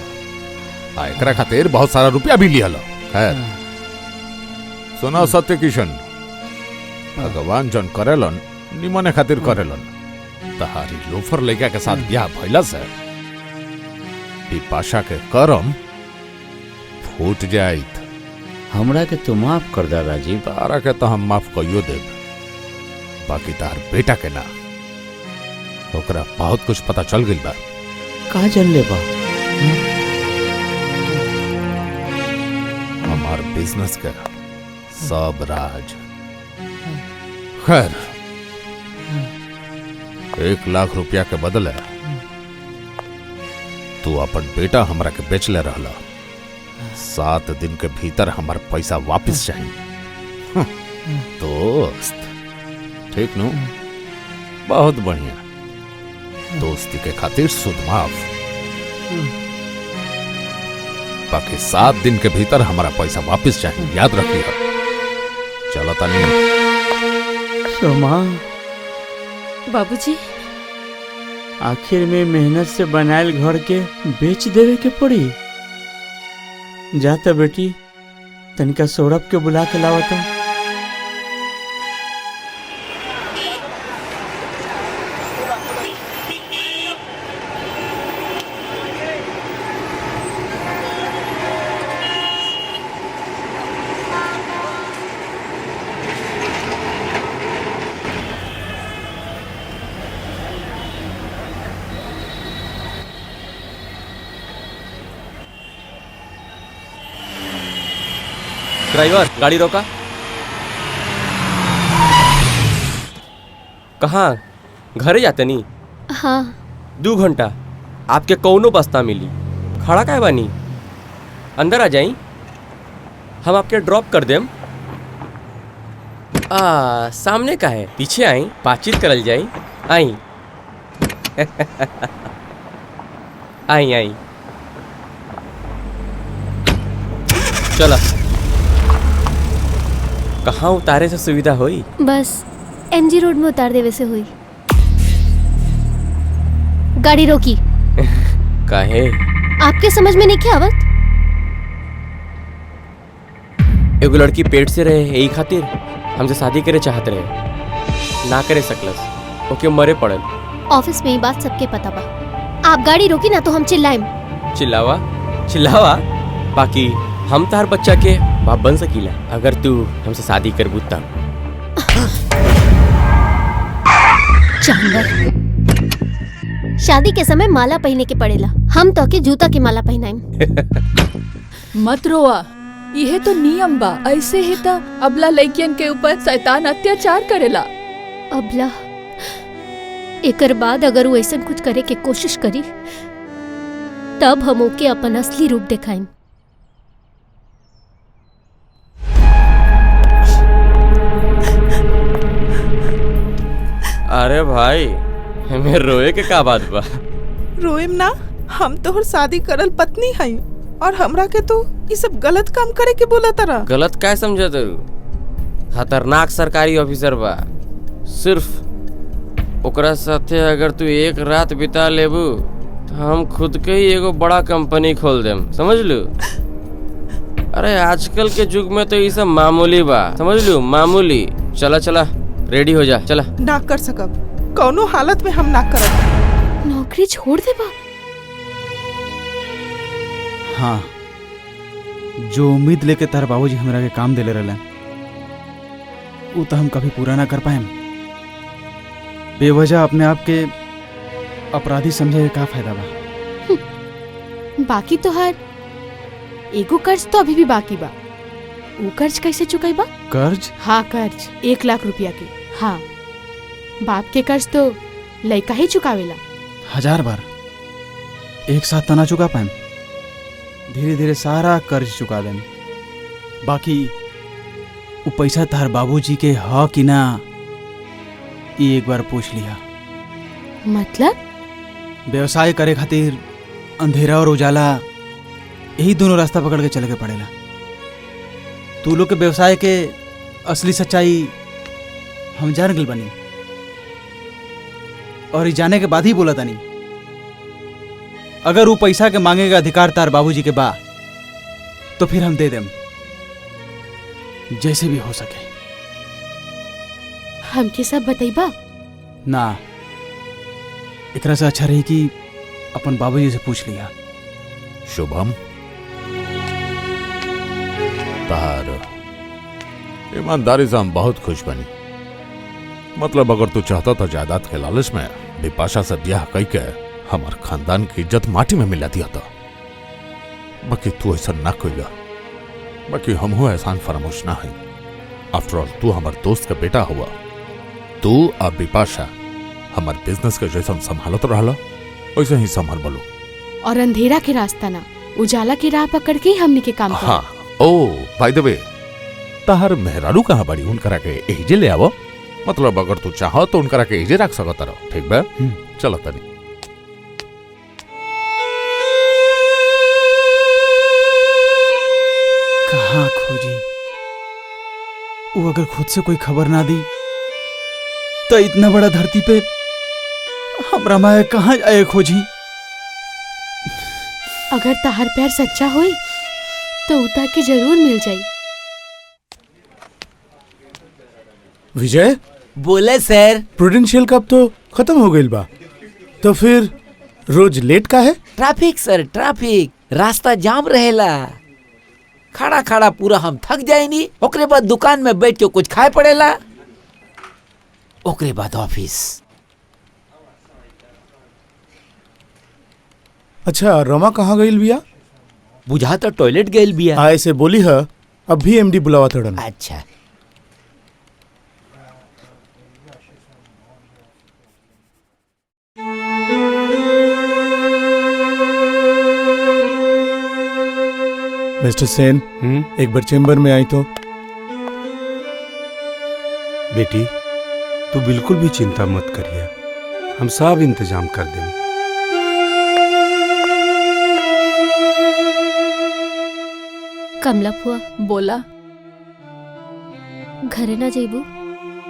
एकरा खातिर बहुत सारा रुपया भी लिया। खैर सुना सत्य किशन, भगवान जन करेलन निमने खातिर करेलन। तहारी लोफर लड़का के साथ ब्याह भइला से बिपाशा के करम फूट जाइत। हमरा के तो माफ कर दा राजीव। तारा के तो हम माफ कइयो देब, बाकी तार बेटा के ना। ओकरा बहुत कुछ पता चल गई बा। का जल ले बा? हमार बिजनेस का सब राज। खैर 1 लाख रुपया के बदले तू अपन बेटा हमरा के बेच ले रहला। 7 दिन के भीतर हमार पैसा वापस चाहिए। दोस्त ठीक नु? बहुत बढ़िया। दोस्ती के खातिर सुध माफ। बाकी 7 दिन के भीतर हमारा पैसा वापस चाहिए, याद रखिए। चलो तनी। सोमा, बाबूजी आखिर में मेहनत से बनायल घर के बेच देवे के पड़ी। जाता बेटी, तनिका सौरभ के बुला के लावता। ड्राइवर, गाड़ी रोका। कहाँ? घरे जाते नी? हाँ। 2 घंटा आपके कौनो बस्ता मिली। खड़ा काहे बानी? अंदर आ जाई, हम आपके ड्रॉप कर देम। सामने का है, पीछे आई, बातचीत करल जाई। आई आई आई चला। कहाँ उतारे से सुविधा हुई? बस MG रोड में उतार देवे से हुई। गाड़ी रोकी। काहे? आपके समझ में नहीं क्या आवत? एगो लड़की पेट से रहे, यही खातिर हमसे शादी करे चाहत रहे, ना करे सकलस, ओके मरे पड़ल। ऑफिस में ही बात सबके पता बा। आप गाड़ी रोकी ना तो हम चिल्लाएम। चिल्लावा चिल्लावा, बाकी हम तार बच्चा के बाप बन सकीला अगर तू हमसे शादी कर बुता। जानवर। शादी के समय माला पहने के पड़ेला, हम तो के जूता के माला पहनाएम। मत रोआ, यह तो नियम बा। ऐसे ही तो अबला लड़कियन के ऊपर शैतान अत्याचार करेला। अबला? एकर बाद अगर वो ऐसा कुछ करे के कोशिश करी तब हम ओके अपन असली रूप दिखाएं। अरे भाई, हमें रोए के का बात बा? रोएम ना, हम तोहर शादी करल पत्नी हई और हमरा के तो ये सब गलत काम करे के बोला तारा। गलत क्या समझे तू? खतरनाक सरकारी ऑफिसर बा। सिर्फ ओकरा साथे अगर तू एक रात बिता लेबू तो हम खुद के ही एगो बड़ा कंपनी खोल देम, समझ लू? अरे आजकल के युग में तो ये सब मामूली बा, समझ लू? मामूली। चला चला, रेडी हो जा, चला। ना कर सकब, कौनो हालत में हम ना करब। नौकरी छोड़ दे बा? हाँ, जो उम्मीद लेके तार बाबूजी हमरा के काम देले रहले वो तो हम कभी पूरा ना कर पाएम। बेवजह अपने आप के अपराधी समझे का फायदा बा? बाकी तो हर एगो कर्ज तो अभी भी बाकी बा। वो कर्ज कैसे चुकाई बा? कर्ज? हाँ कर्ज, 1 लाख रुपया के। हाँ, बाप के कर्ज तो लड़का ही चुकावेला। 1000 बार एक साथ तना चुका पाएम। धीरे धीरे सारा कर्ज चुका दें। बाकी वो पैसा तार बाबूजी के ह कि ना ये एक बार पूछ लिया। मतलब? व्यवसाय करे खातिर अंधेरा और उजाला यही दोनों रास्ता पकड़ के चले के पड़ेला। तू लोग के व्यवसाय के असली सच्चाई हम जान गल बनी और ये जाने के बाद ही बोला तानी। अगर वो पैसा के मांगे का अधिकार तार बाबूजी के बा तो फिर हम दे देम, जैसे भी हो सके। हमके सब बताइबा? ना, एकरा से अच्छा रही कि अपन बाबूजी से पूछ लिया। शुभम, तार ईमानदारी से हम बहुत खुश बनी। मतलब अगर तू चाहता तो जायदाद के लालच में बिपाशा से ब्याह कई के हमार खानदान की इज्जत माटी में मिला दिया था। बाकी तू ऐसा ना कइला। बाकी हम हो एहसान फरामोश ना है। आफ्टर ऑल तू हमार दोस्त का बेटा हुआ। तू अब बिपाशा हमार बिजनेस के जैसा संभालत रहला वैसे ही संभाल बोलो। और अंधेरा के रास्ता ना, उजाला की राह पकड़ के ही हमनी के काम हाँ। ओ बाय द वे, तहार मेहरारू कहाँ बड़ी? उनकरा के एजे ले आवो। मतलब अगर तू चाहो तो उनकरा के एजे रख सकत रहो। ठीक बा? चलो तनी। कहाँ खोजी? वो अगर खुद से कोई खबर ना दी तो इतना बड़ा धरती पे हमरा माया कहाँ जाए खोजी? अगर तहार प्यार सच्चा होई तो उता के जरूर मिल जाई। विजय बोले सर। प्रूडेंशियल कप तो खत्म हो गई बा, तो फिर रोज लेट का है? ट्रैफिक सर, ट्रैफिक, रास्ता जाम रहेला। खड़ा खड़ा पूरा हम थक जाएनी। ओकरे बाद दुकान में बैठ के कुछ खाए पड़ेला। ओकरे बाद ऑफिस। अच्छा, रमा कहाँ गई बिया? बुझा तो टॉयलेट गई बिया। ऐसे बोली है, अब भी एमडी बुलावा थोड़ा। अच्छा। मिस्टर सेन, एक बार चेंबर में आई तो। बेटी, तू बिल्कुल भी चिंता मत करिए, हम सब इंतजाम कर देंगे। कमला फुआ बोला, घरे ना जेबू?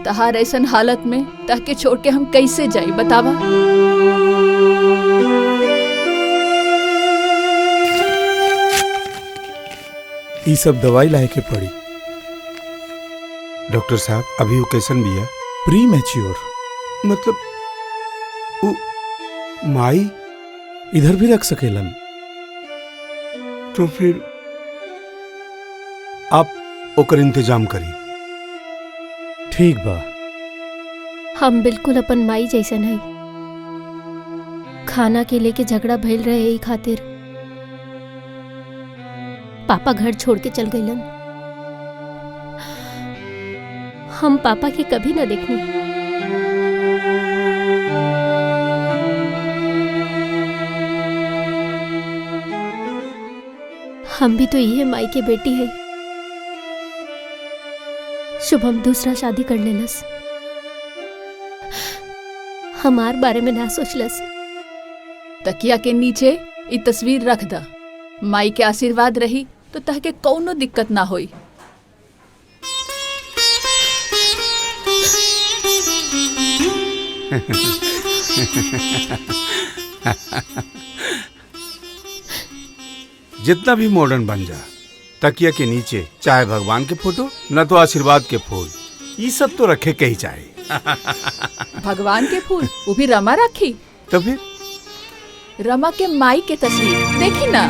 तहार ऐसन हालत में ताके छोड़ के हम कैसे जाई बतावा? ये सब दवाई लाए के पड़ी। डॉक्टर साहब, अभी वो कैसन भी है? Pre mature. मतलब वो माई इधर भी रख सकेलन? तो फिर आप ओकर इंतजाम करी। ठीक बा। हम बिल्कुल अपन माई जैसन है। खाना के लेके झगड़ा भइल रहे यही खातिर पापा घर छोड़ के चल गइलन। हम पापा के कभी ना देखनी। हम भी तो यही माई के बेटी है। शुभम दूसरा शादी कर लेलस, हमार बारे में ना सोचलस। तकिया के नीचे ई तस्वीर रख दा। माई के आशीर्वाद रही तो तहके कौनो दिक्कत ना होई। जितना भी मॉडर्न बन जा, तकिया के नीचे चाहे भगवान के फोटो न तो आशीर्वाद के फूल, ये सब तो रखे के ही चाहे। भगवान के फूल वो भी रमा रखी? तो फिर रमा के माई के तस्वीर देखी ना।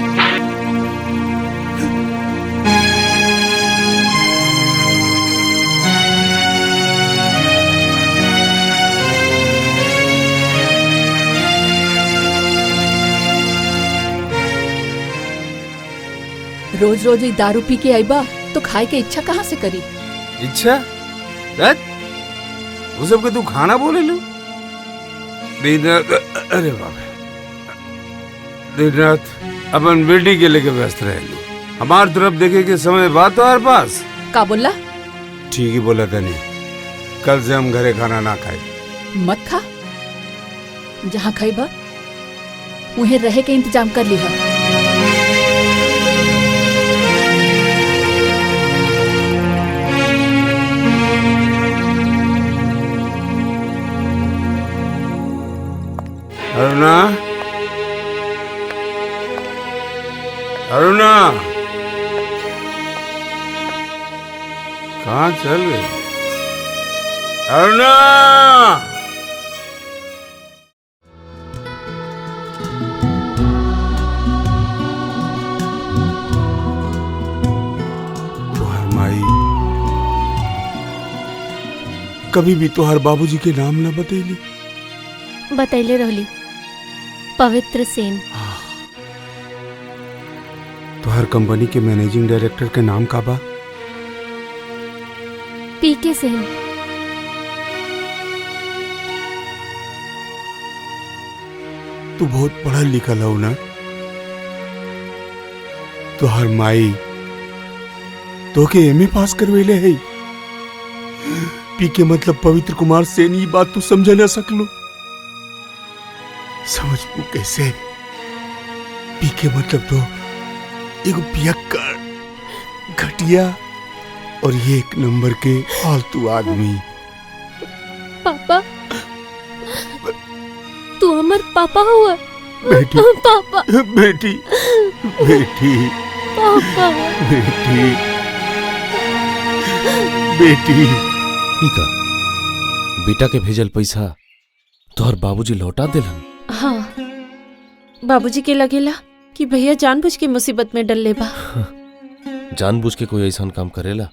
रोज रोज ही दारू पी के आईबा तो खाए के इच्छा कहाँ से करी? इच्छा वो सब के तू खाना बोले लो? अरे बाबा, दिन रात अपन बेटी के लेके व्यस्त रह लो। हमार तरफ देखे के समय बात तो हर पास। का बोला? ठीक ही बोला था। नहीं, कल से हम घरे खाना ना खाए। मत खा, जहाँ खाईबा उन्हें रहे के इंतजाम कर लिहा। अरुणा, अरुणा, कहाँ चल गई? अरुणा, तुम्हारी माई कभी भी तोहर बाबूजी के नाम न बतैली। बतैले रहली, पवित्र सेन। तोहर कंपनी के मैनेजिंग डायरेक्टर के नाम का बा? पीके सेन। तू बहुत पढ़ल लिखल हो ना? तोहर माई तोके एमए पास करवेले है। पीके मतलब पवित्र कुमार सेन, ये बात तू समझ ना सकलो। समझ पू कैसे? पीके मतलब तो एगो पियक्कड़, घटिया और ये एक नंबर के फालतू आदमी। पापा, तू हमार पापा हुआ? बेटी, पापा, बेटी, बेटी, पापा, बेटी, बेटी। का बेटा के भेजल पैसा तोहर बाबूजी लौटा दिलन? हाँ, बाबूजी के लगेला कि भैया जानबूझ के मुसीबत में डल ले बा। जानबूझ के कोई ऐसा काम करेला?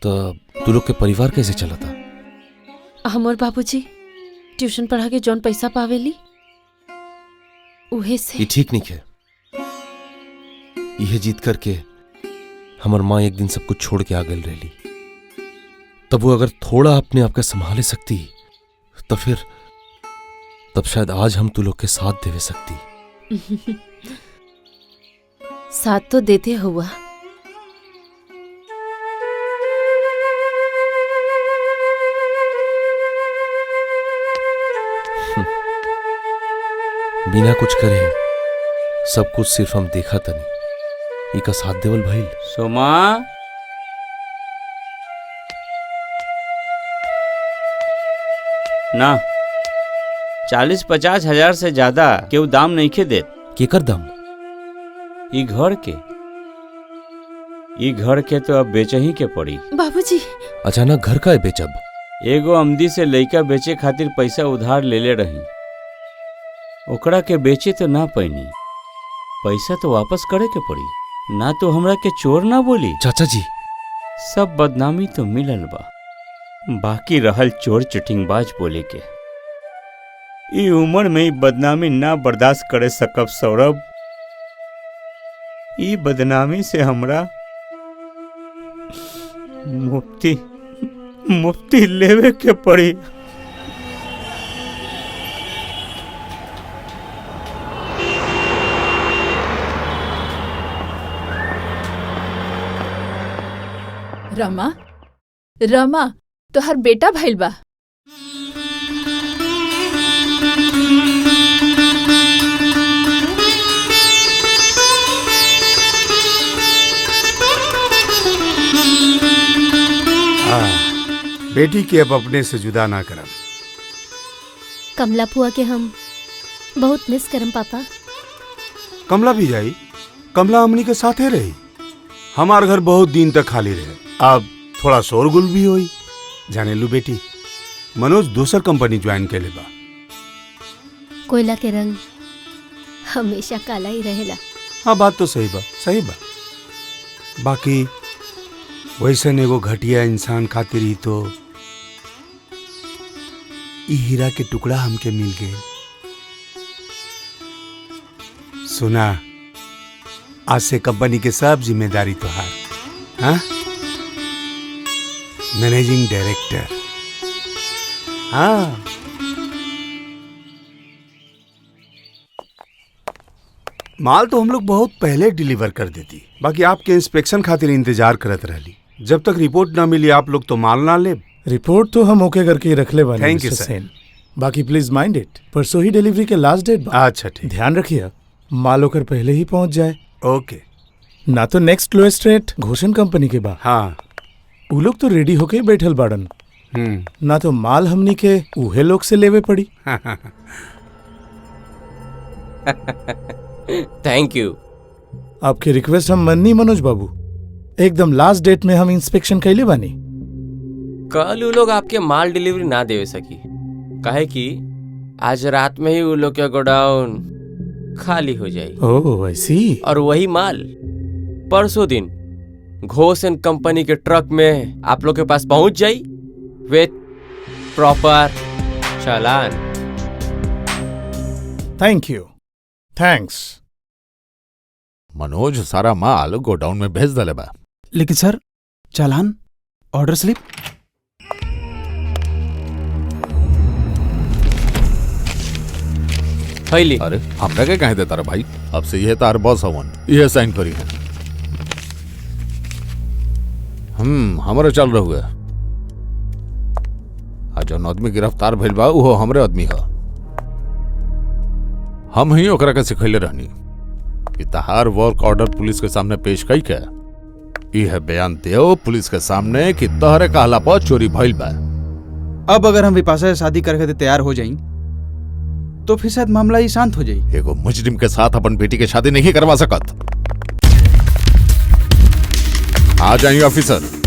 तो तू लोग के परिवार कैसे चलता? हम और बाबूजी ट्यूशन पढ़ा के जौन पैसा पावेली उहे से। ये ठीक नहीं है। यह जीत करके हमार माँ एक दिन सब कुछ छोड़ के आ गई रही। तब वो अगर थोड़ा अपने आप का संभाले सकती तो फिर तब शायद आज हम तू लोग के साथ देवे सकती। साथ तो देते हुआ। बिना कुछ करे सब कुछ सिर्फ हम देखा तनी। इका साथ देवल भइल। सोमा, ना 40-50 हजार से ज्यादा केहू दाम नहीं खे देत। केकर दाम? ई घर के तो अब बेचे ही के पड़ी। बाबूजी, अचानक घर का है बेचब? एगो अमदी से लइका बेचे खातिर पैसा उधार लेले रही, ओकरा के बेचे तो ना पैनी, पैसा तो वापस करे के पड़ी। ना तो हमरा के चोर ना बोली। चाचा जी, सब बदनामी तो मिलल बा, बाकी रहल चोर चिटिंगबाज बोले के। ई उम्र में ई बदनामी ना बर्दाश्त करे सकब सौरभ। ई बदनामी से हमरा मुफ्ती लेवे के पड़ी। रमा, रमा, तोहर बेटा भइल बा। बेटी के अब अपने से जुदा ना करम। कमला फुआ के हम बहुत मिस करम पापा। कमला भी जाई, कमला हमनी के साथे रही। हमार घर बहुत दिन तक खाली रहे, अब थोड़ा शोरगुल भी होई। जाने लू बेटी, मनोज दूसर कंपनी ज्वाइन के ले बा। कोयला के रंग हमेशा काला ही रहेला। हाँ, बात तो सही बा, सही बा। बाकी वैसे एगो घटिया इंसान खातिर ही तो ई हीरा के टुकड़ा हमके मिल गए। सुना, आज से कंपनी के सब जिम्मेदारी तुहार। हाँ, मैनेजिंग डायरेक्टर। हाँ, माल तो हम लोग बहुत पहले डिलीवर कर देती, बाकी आपके इंस्पेक्शन खातिर इंतजार करत रहली। जब तक रिपोर्ट ना मिली आप लोग तो माल ना ले। रिपोर्ट तो हम ओके करके रख ले वाले। थैंक यू मिस्टर सर। सेन। बाकी प्लीज माइंड इट, परसों ही डिलीवरी के लास्ट डेट बा। अच्छा ठीक। ध्यान रखिए माल होकर पहले ही पहुंच जाए। ओके। ना तो नेक्स्ट लोएस्ट रेट घोषण कंपनी के बा। हाँ, उ लोग तो रेडी होके बैठल बाड़न। ना तो माल हमनी के उहे लोग से लेवे पड़ी। Thank you. आपकी रिक्वेस्ट हम मननी मनोज बाबू, एकदम लास्ट डेट में हम इंस्पेक्शन कैले बानी। कल वो लोग आपके माल डिलीवरी ना दे सकी, काहे कि आज रात में ही वो लोग का गोडाउन खाली हो जाए। ओह, ऐसी। और वही माल परसों दिन घोष एंड कंपनी के ट्रक में आप लोग के पास पहुंच जाई with proper challan. Thank you. Thanks. Manoj सारा माल गोडाउन में भेज दले बा। लेकिन सर चालान, ऑर्डर स्लिप। अरे हमरा के कहे देता रे भाई, अब से यह तार बॉस हवन, यह साइन करी है। हमारे चल रहे हुए आज जौन आदमी गिरफ्तार भइल बा वो हमरे आदमी है। हम ही ओकरा के सिखैले रहनी कि तहार वर्क ऑर्डर पुलिस के सामने पेश कई के यह बयान देओ पुलिस के सामने कि तहरे कहला पर चोरी भइल बा। अब अगर हम विपाशा से शादी करके तैयार हो जाई तो फिर शायद मामला ही शांत हो जाई। एगो मुजरिम के साथ अपन बेटी की शादी नहीं करवा सकत। आ जाइए ऑफिसर।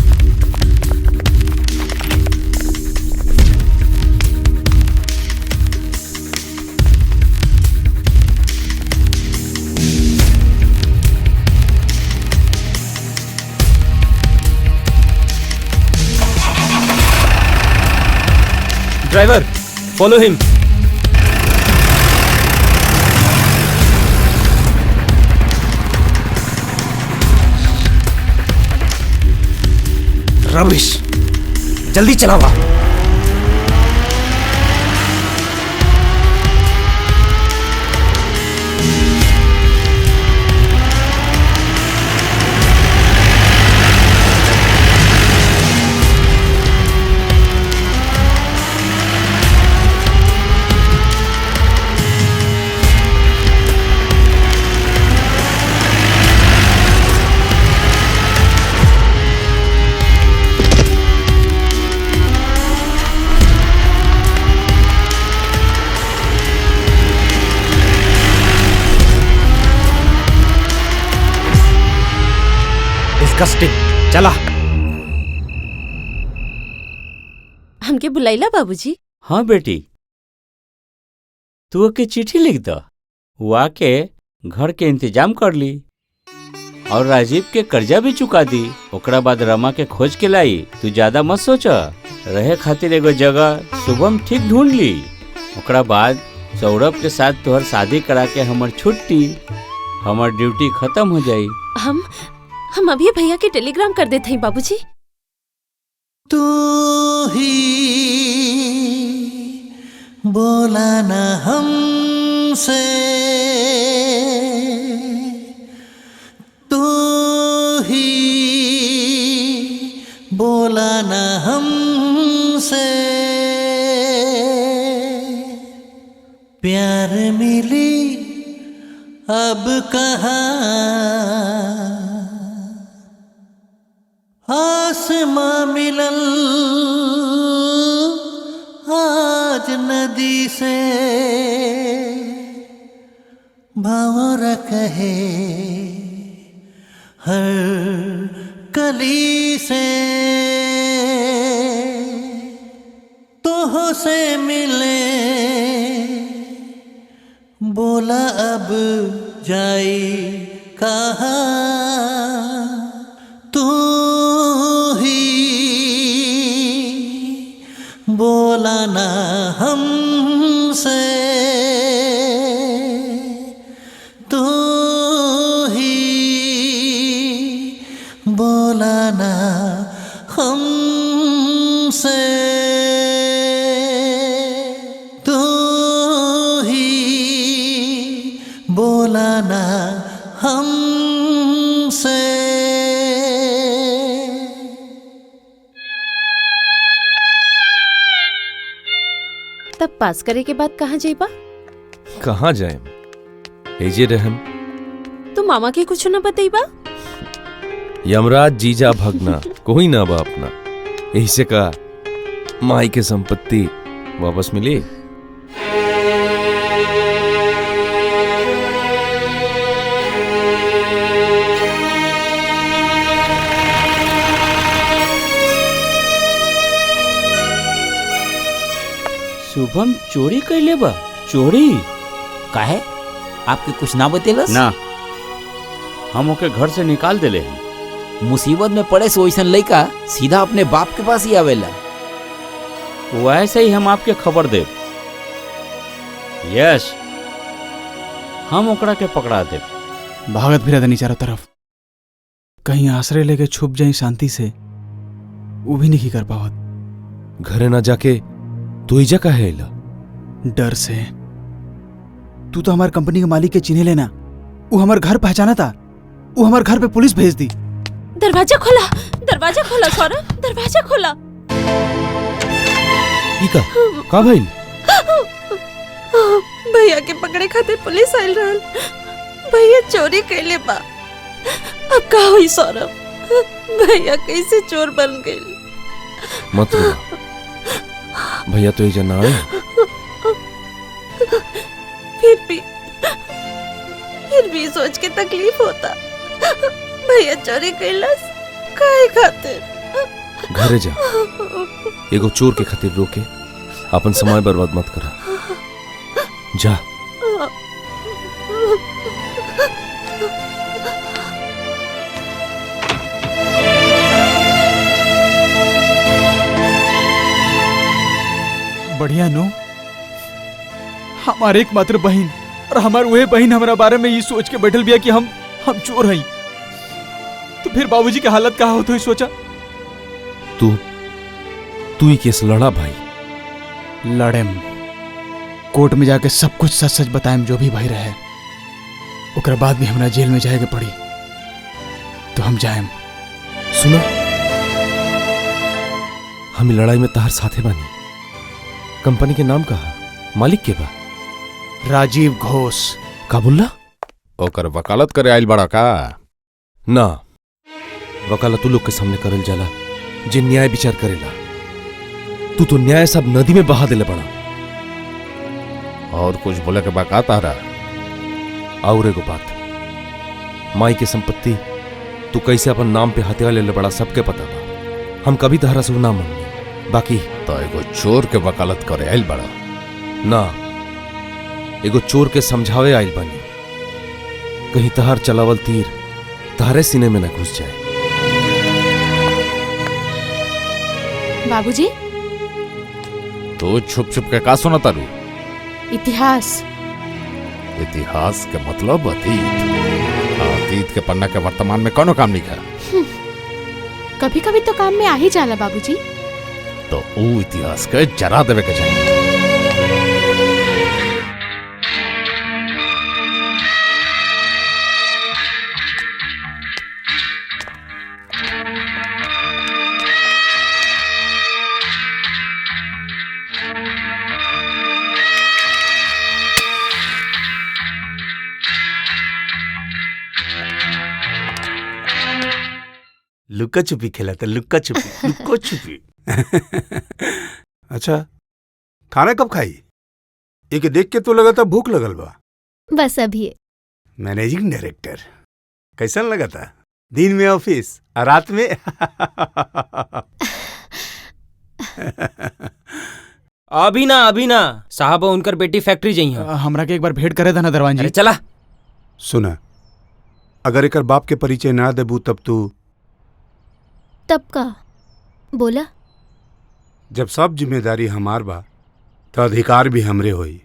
ड्राइवर फॉलो हिम। रविश जल्दी चलावा। चला। हमके बुलाइला बाबूजी? हाँ बेटी, तू के चिट्ठी लिख द, वो आके घर के इंतजाम कर ली और राजीव के कर्जा भी चुका दी। ओकरा बाद रमा के खोज के लाई। तू ज्यादा मत सोच, रहे खातिर एगो जगह शुभम ठीक ढूंढ ली। ओकरा बाद सौरभ के साथ तोहर शादी करा के हमर छुट्टी, हमर ड्यूटी खत्म हो जाई। हम अभी भैया के टेलीग्राम कर देते हैं बाबूजी। तू ही बोला ना हमसे, तू ही बोला ना हमसे, प्यार मिली अब कहाँ, आसमां मिलल आज नदी से, भंवर कहे हर कली से, तोह से मिले बोला अब जाई कहाँ, तू बोला ना हमसे, तू ही बोला ना हमसे, तू ही बोला ना हमसे। तब पास करे के बाद कहाँ जाइबा? कहाँ जाए? एजे रहम। तो मामा के कुछ न बतईबा? यमराज जीजा भगना कोई ना बा अपना, यही से का माई के संपत्ति वापस मिली। शुभम चोरी कैले बा? चोरी काहे? आपके कुछ ना बतेलस? ना, हम ओके घर से निकाल देले हैं। मुसीबत में पड़े से वैसन लइका सीधा अपने बाप के पास ही आवेला। वैसे ही हम आपके खबर देब। यस, हम ओकरा के पकड़ा देब। भागत फिरत नहीं चारों तरफ, कहीं आश्रय लेके छुप जाई शांति से, वो भी नहीं कर पावत। घरे ना जाके तू इजा काहे अइला? डर से। तू तो हमार कंपनी के मालिक के चिन्हे लेना, वो हमार घर पहचाना था, वो हमार घर पे पुलिस भेज दी। दरवाजा खोला, दरवाजा खोला सौरभ, दरवाजा खोला। का भइल? भैया के पकड़े खातिर पुलिस आइल रहल। भैया चोरी कैले बा। अब का हुई सौरभ? भैया कैसे चोर बन गए? मत रो, भैया तो इजा ना आए। फिर भी सोच के तकलीफ होता। भैया चोरी कैलस काहे खातिर? घरे जा, एगो चोर के खातिर रोके अपन समय बर्बाद मत करा। जा। बढ़िया नो, हमारे एकमात्र बहन और हमार वह बहन हमारा बारे में ये सोच के बैठल बिया कि हम चोर हई। तो फिर बाबूजी के हालत कहा हो तो ही सोचा। तू ही केस लड़ा भाई? लड़ेम, कोर्ट में जाके सब कुछ सच सच बताएम जो भी भई रहे। ओकरा बाद भी हमरा जेल में जाए के पड़ी तो हम जाएम। सुना, हम लड़ाई में तहार साथे बानी। कंपनी के नाम कहा, मालिक के बा? राजीव घोष। का बोला? ओकर वकालत करे आइल बड़ा का? ना, वकालत तू लोग के सामने करल जाला जे न्याय विचार करेला। तू तो न्याय सब नदी में बहा देले बड़ा। और कुछ बोले के बा का तारा? और एगो बात, माई के संपत्ति तू कैसे अपन नाम पे हथिया ले बड़ा सबके पता बा। हम कभी तहरा से ना मांगनी, बाकी तो एगो चोर के वकालत करे आइल बड़ा? ना, एगो चोर के समझावे आइल बानी। कहीं तहार चलावल तीर तहारे सीने में न घुस जाए। बाबूजी, तो छुप छुप के का सुना तारू? इतिहास। इतिहास के मतलब अतीत। अतीत के पन्ना के वर्तमान में कोनो काम नहीं है। कभी कभी तो काम में आ ही जाला बाबूजी। तो वो इतिहास के जरा देवे के चाहिए। लुक्का छुपी खेला था, लुक्का छुपी, लुक्को छुपी। अच्छा, खाना कब खाई? एक देख के तो लगा था भूख लगल बा। बस अभी। मैनेजिंग डायरेक्टर कैसन लगा था? दिन में ऑफिस और रात में अभी ना साहब, उनकर बेटी फैक्ट्री जाई है। हमरा के एक बार भेंट करे था ना दरवान जी। चला। सुना, अगर एक बाप के परिचय ना देबू तब का बोला? जब सब जिम्मेदारी हमार बा तो अधिकार भी हमरे होई।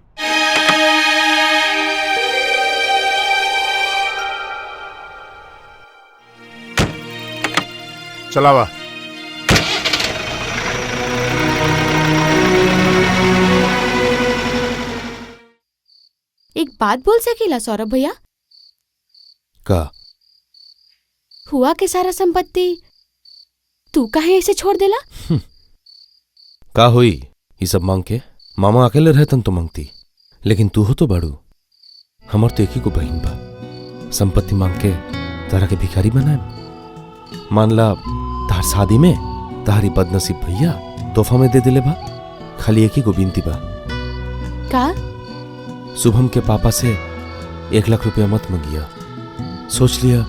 चलावा। एक बात बोल सकेला सौरभ भैया? का? हुआ के सारा संपत्ति तू काहे ऐसे छोड़ देला? का हुई ये सब मांग के? मामा अकेले रहतन तो मांगती, लेकिन तू हो तो बड़ू। हमर तो एक ही को बहन बा। संपत्ति मांग के तारा के भिखारी बनाए? मान ला तार शादी में तारी बदनसीब भैया तोहफा में दे दिले बा। खाली एक ही को बिनती बा। का? शुभम के पापा से 1 लाख रुपया मत मंगिया। सोच लिया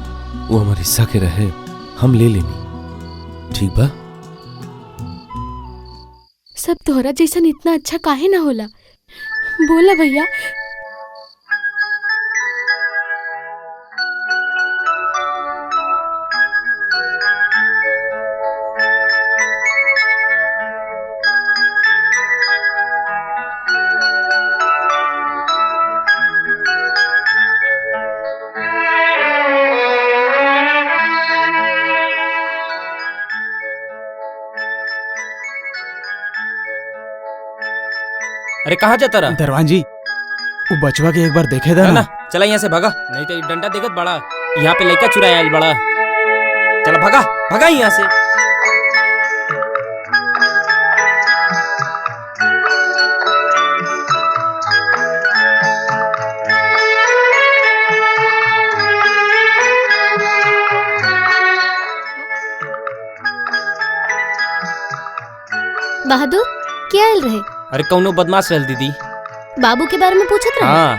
वो हमारे हिस्सा के रहे, हम ले लेनी। ठीक बा? सब तोहरा जैसन इतना अच्छा काहे ना होला? बोला भैया। अरे कहाँ जाता रहा? दरवान जी वो बचवा के एक बार देखे था ना। चला यहाँ से भागा, नहीं तो डंडा देखत बड़ा यहाँ पे लड़का चुराया आयल बड़ा। चला भागा भागा यहाँ से। बहादुर क्या आयल रहे? अरे कौनो बदमाश रहल दीदी। बाबू के बारे में पूछत रहे? हाँ,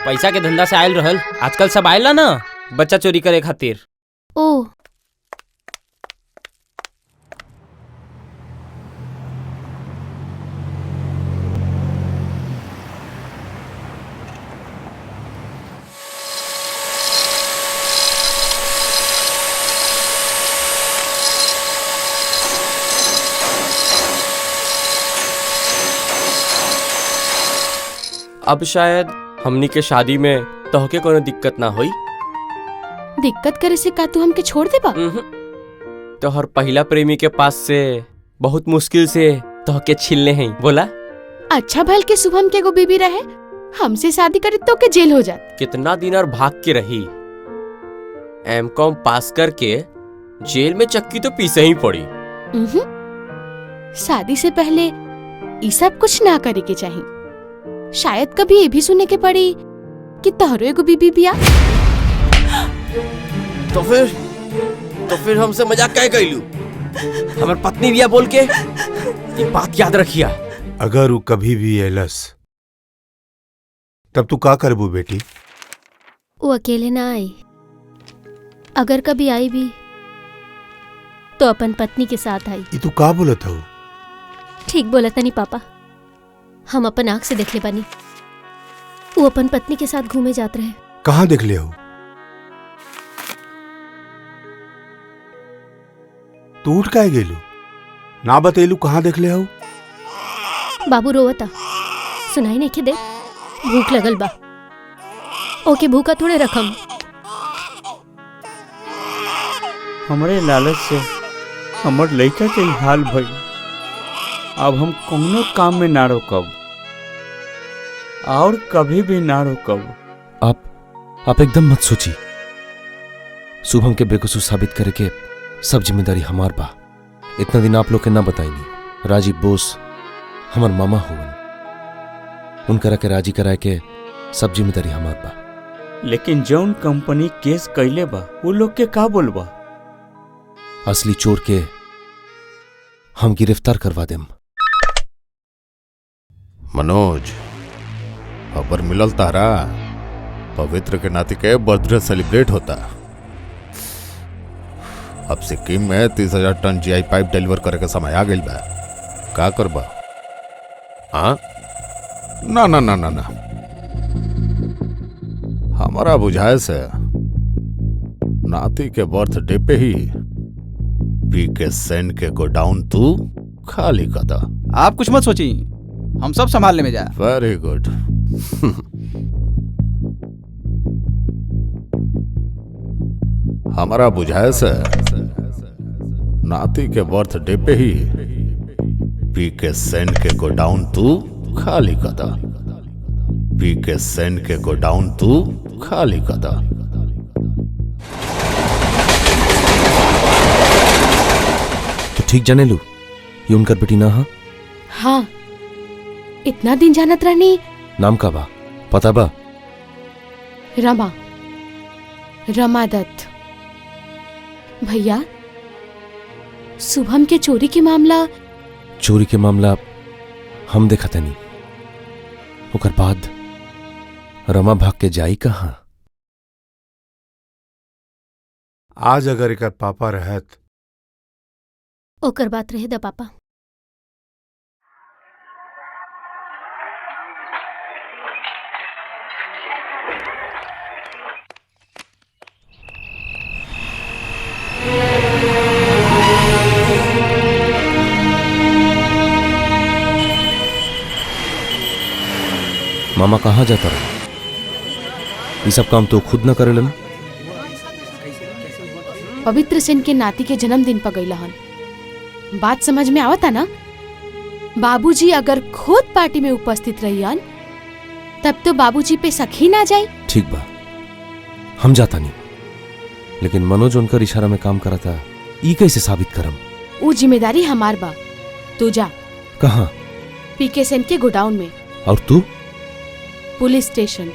पैसा के धंधा से आयल रहल। आजकल सब आयला ना बच्चा चोरी करे खातिर। ओ अब शायद हमनी के शादी में तोहके कोनो दिक्कत ना होई। दिक्कत करे से का तू हमके छोड़ देबा? तोहर पहला प्रेमी के पास से बहुत मुश्किल से तोहके छीनले हैं। बोला अच्छा भल के शुभम के एगो बीबी रहे, हमसे शादी करे तो के जेल हो जात। कितना दिन और भाग के रही। एमकॉम पास करके जेल में चक्की तो पीसे ही पड़ी। शादी से पहले ये सब कुछ ना करे के चाहिए। शायद कभी ये भी सुने के पड़ी कि तोहरो एगो बीबी बिया। तो फिर हमसे मजाक काहे कइलू? हमर पत्नी बिया बोल के ये बात याद रखिया। अगर वो कभी भी एलस तब तू का करबू बेटी? वो अकेले ना आई, अगर कभी आई भी तो अपन पत्नी के साथ आई। ये तू का बोलत हो? ठीक बोला तनी पापा, हम अपन आँख से देख ले बानी। वो अपन पत्नी के साथ घूमे जात रहे। कहाँ देख ले हो? तू उठ काहे गेलू? ना बतेलू कहाँ देख ले हो? बाबू रोवता, सुनाई नहीं के दे? भूख लगल बा। ओके भूखा थोड़े रखम। हमरे लालच से हमर लड़का के हाल भइल। अब हम कोनो काम में ना रोकब और कभी भी ना रोकब। आप एकदम मत सोची। शुभम के बेकसूर साबित करे के सब जिम्मेदारी हमार बा। इतना दिन आप लोग के ना बताईनी। राजीव बोस हमार मामा होवन, उनकरा के राजी कराए के सब जिम्मेदारी हमार बा। लेकिन जौन कंपनी केस कैले बा वो लोग के का बोलबा? असली चोर के हम गिरफ्तार करवा देम। मनोज, खबर मिलल तारा? पवित्र के नाती के बर्थडे सेलिब्रेट होता। अब सिक्किम में 30,000 टन जीआई पाइप डिलीवर करे के समय आ गइल बा। का करबा? हाँ? ना ना ना ना ना, हमारा बुझाए से नाती के बर्थडे पे ही पी के सेंड के गोडाउन तू खाली कर दा। आप कुछ मत सोची, हम सब संभालने में जा। Very good. हमारा बुझाए से नाती के बर्थडे पे ही पी के सेंड के गोडाउन तू खाली कर दा। पी के सेंड के गोडाउन तू खाली कर दा। तो ठीक जाने लू, ये उनकर बेटी ना? हाँ, इतना दिन जानत रहनी। नाम का बा पता बा? रमा दत्त। भैया, शुभम के चोरी के मामला हम देखा तनी। ओकर बाद रमा भाग के जाई कहाँ? आज अगर एक पापा रहत ओकर बात रहे दा पापा। मामा कहाँ जाता रहा? ये सब काम तो खुद न करेलन। पवित्र सेन के नाती के जन्मदिन पर गईला हन। बात समझ में आवता ना? बाबूजी अगर खुद पार्टी में उपस्थित रहियन तब तो बाबूजी पे सखी ना जाई। ठीक बा, हम जाता नहीं, लेकिन मनोज उनकर इशारा में काम करा था, ई कैसे साबित करम? वो जिम्मेदारी हमार बा। तू जा। कहाँ? पीके सेन के गोडाउन में। और तू? Police station.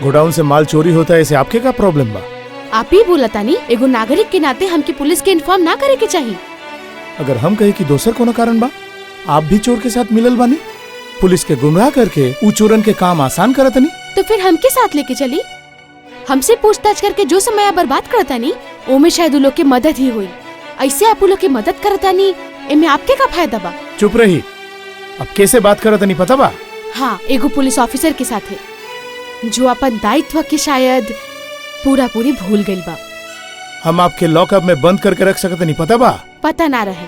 गोडाउन से माल चोरी होता है, इसे आपके क्या प्रॉब्लम बा? आप ही बोला तानी, एगो नागरिक के नाते हमके पुलिस के इन्फॉर्म ना करे के चाहिए। अगर हम कहे कि दोसर कोनो कारण बा, आप भी चोर के साथ मिलल बानी, पुलिस के गुमराह करके ऊ चोरन के काम आसान करत नहीं। तो फिर हमके साथ लेके चली। हमसे पूछताछ करके जो समय बर्बाद करता नहीं, ओमे शायद उ लोग के मदद ही हुई। ऐसे आप उ लोग के मदद करता नहीं, एमे आपके का फायदा बा? चुप रही, अब कैसे बात करत नहीं पता बा? हाँ, एगो पुलिस ऑफिसर के साथ है जो अपन दायित्व के शायद पूरा पूरी भूल गई बा। हम आपके लॉकअप में बंद करके रख सकते नहीं, पता बा? पता ना रहे,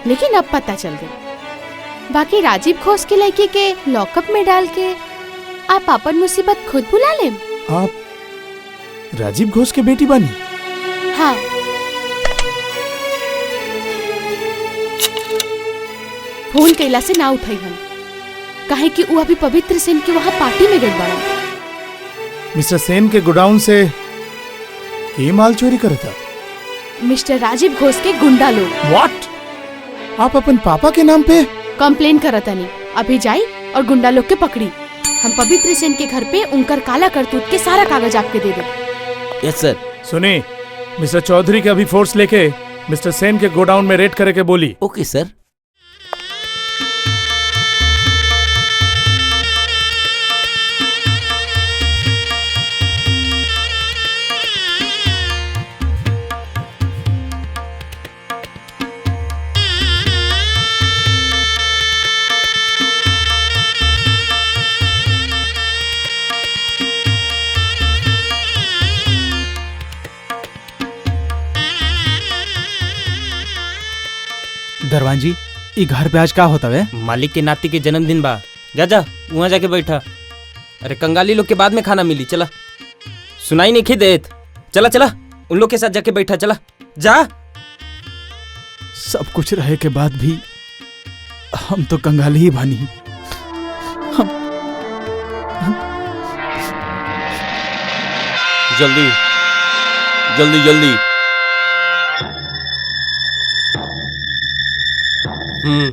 लेकिन अब पता चल गई। बाकी राजीव घोष के लड़के के लॉकअप में डाल के आप अपन मुसीबत खुद बुला ले। आप राजीव घोष के बेटी बानी? हाँ। फोन कैला से ना उठाई हम, काहे कि वो अभी पवित्र सेन के वहाँ पार्टी में गई बड़ा। मिस्टर सेन के गोडाउन से ये माल चोरी करे था? मिस्टर राजीव घोष के गुंडा लोग। व्हाट? आप अपन पापा के नाम पे कंप्लेन करता नहीं? अभी जाई और गुंडा लोग के पकड़ी। हम पवित्र सेन के घर पे उनकर काला करतूत के सारा कागज आपके दे दे। यस सर। सुनी, मिस्टर चौधरी के अभी फोर्स लेके मिस्टर सेन के गोडाउन में रेड करे के बोली। ओके सर। दरवान जी, ई घर पे आज का होता है? मालिक के नाती के जन्मदिन बा। जा जा वहाँ जाके बैठा। अरे कंगाली लोग के बाद में खाना मिली, चला। सुनाई नहीं देत, चला चला उन लोग के साथ जाके बैठा, चला जा। सब कुछ रहे के बाद भी हम तो कंगाली ही बनी। जल्दी जल्दी जल्दी। हम्म।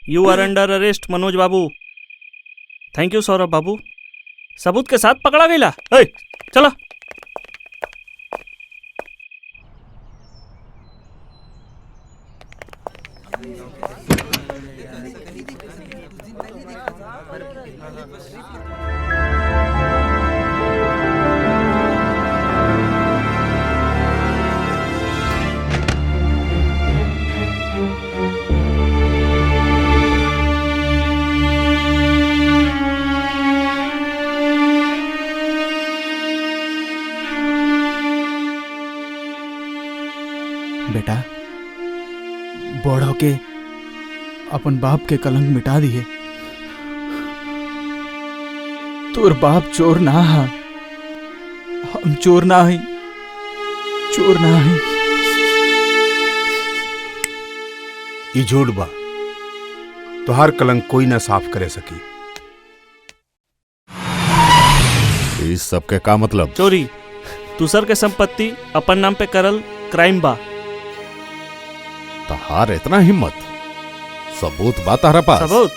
You are under arrest Manoj बाबू। थैंक यू सौरभ बाबू, सबूत के साथ पकड़ा गया। चला। के अपन बाप के कलंक मिटा दिए। तोर बाप चोर ना हा, हम चोर ना हई, चोर ना हई। ई झूठ बा, तोहार कलंक कोई ना साफ करे सकी। इस सब के का मतलब? चोरी, दूसर के संपत्ति अपन नाम पे करल क्राइम बा। तहार इतना हिम्मत, सबूत बा तारा पास? सबूत?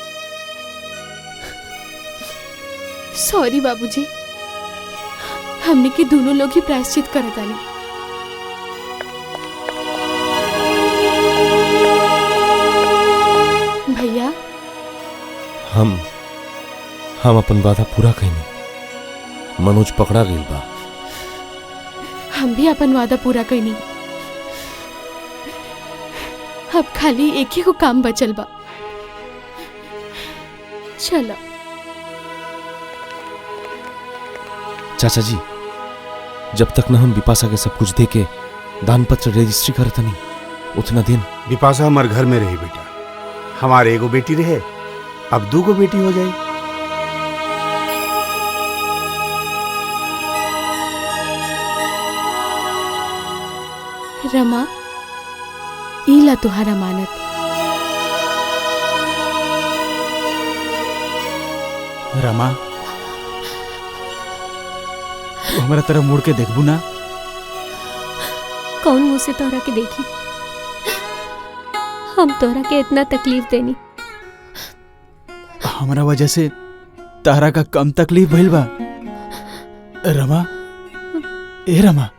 सॉरी बाबूजी, हमने के दोनों लोग ही प्रायश्चित करत आनी। भैया हम अपन वादा पूरा कईनी। मनोज पकड़ा गईल बा। हम भी अपन वादा पूरा करनी। अब खाली एक ही को काम बचल बा। चलो चाचा जी, जब तक न हम बिपाशा के सब कुछ दे के दान पत्र रजिस्ट्री करता नहीं, उतना दिन बिपाशा हमारे घर में रही बेटा। हमारे एगो बेटी रहे, अब 2 गो बेटी हो जाए। रमा, ईला तुहार अमानत। रमा, तू हमारा तरफ मुड़ के देखबू ना? कौन मुंह से तोरा के देखी? हम तोरा के इतना तकलीफ देनी। हमारा वजह से तारा का कम तकलीफ भइल बा? रमा, ए रमा,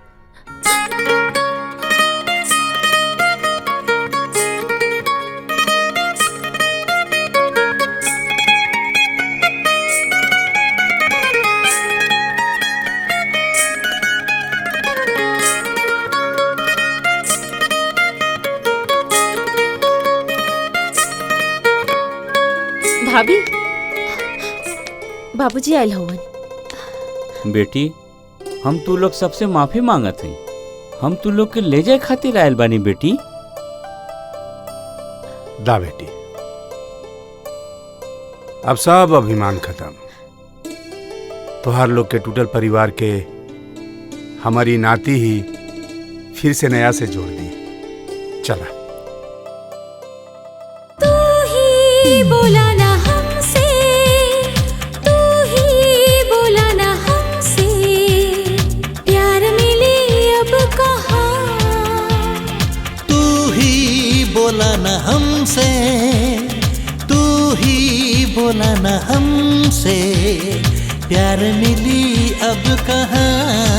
भाभी, बाबूजी आयल हवन। बेटी, हम तू लोग सबसे माफी मांगत हई। हम तू लोग के ले जाए खातिर आयल बानी बेटी। दा बेटी, अब सब अभिमान खत्म। तुहार लोग के टूटल परिवार के हमारी नाती ही फिर से नया से जोड़ दी। चला। बोला ना हमसे, तू ही बोला ना हमसे, प्यार मिले अब कहाँ। तू ही बोला ना हमसे, तू ही बोला ना हमसे, प्यार मिली अब कहाँ।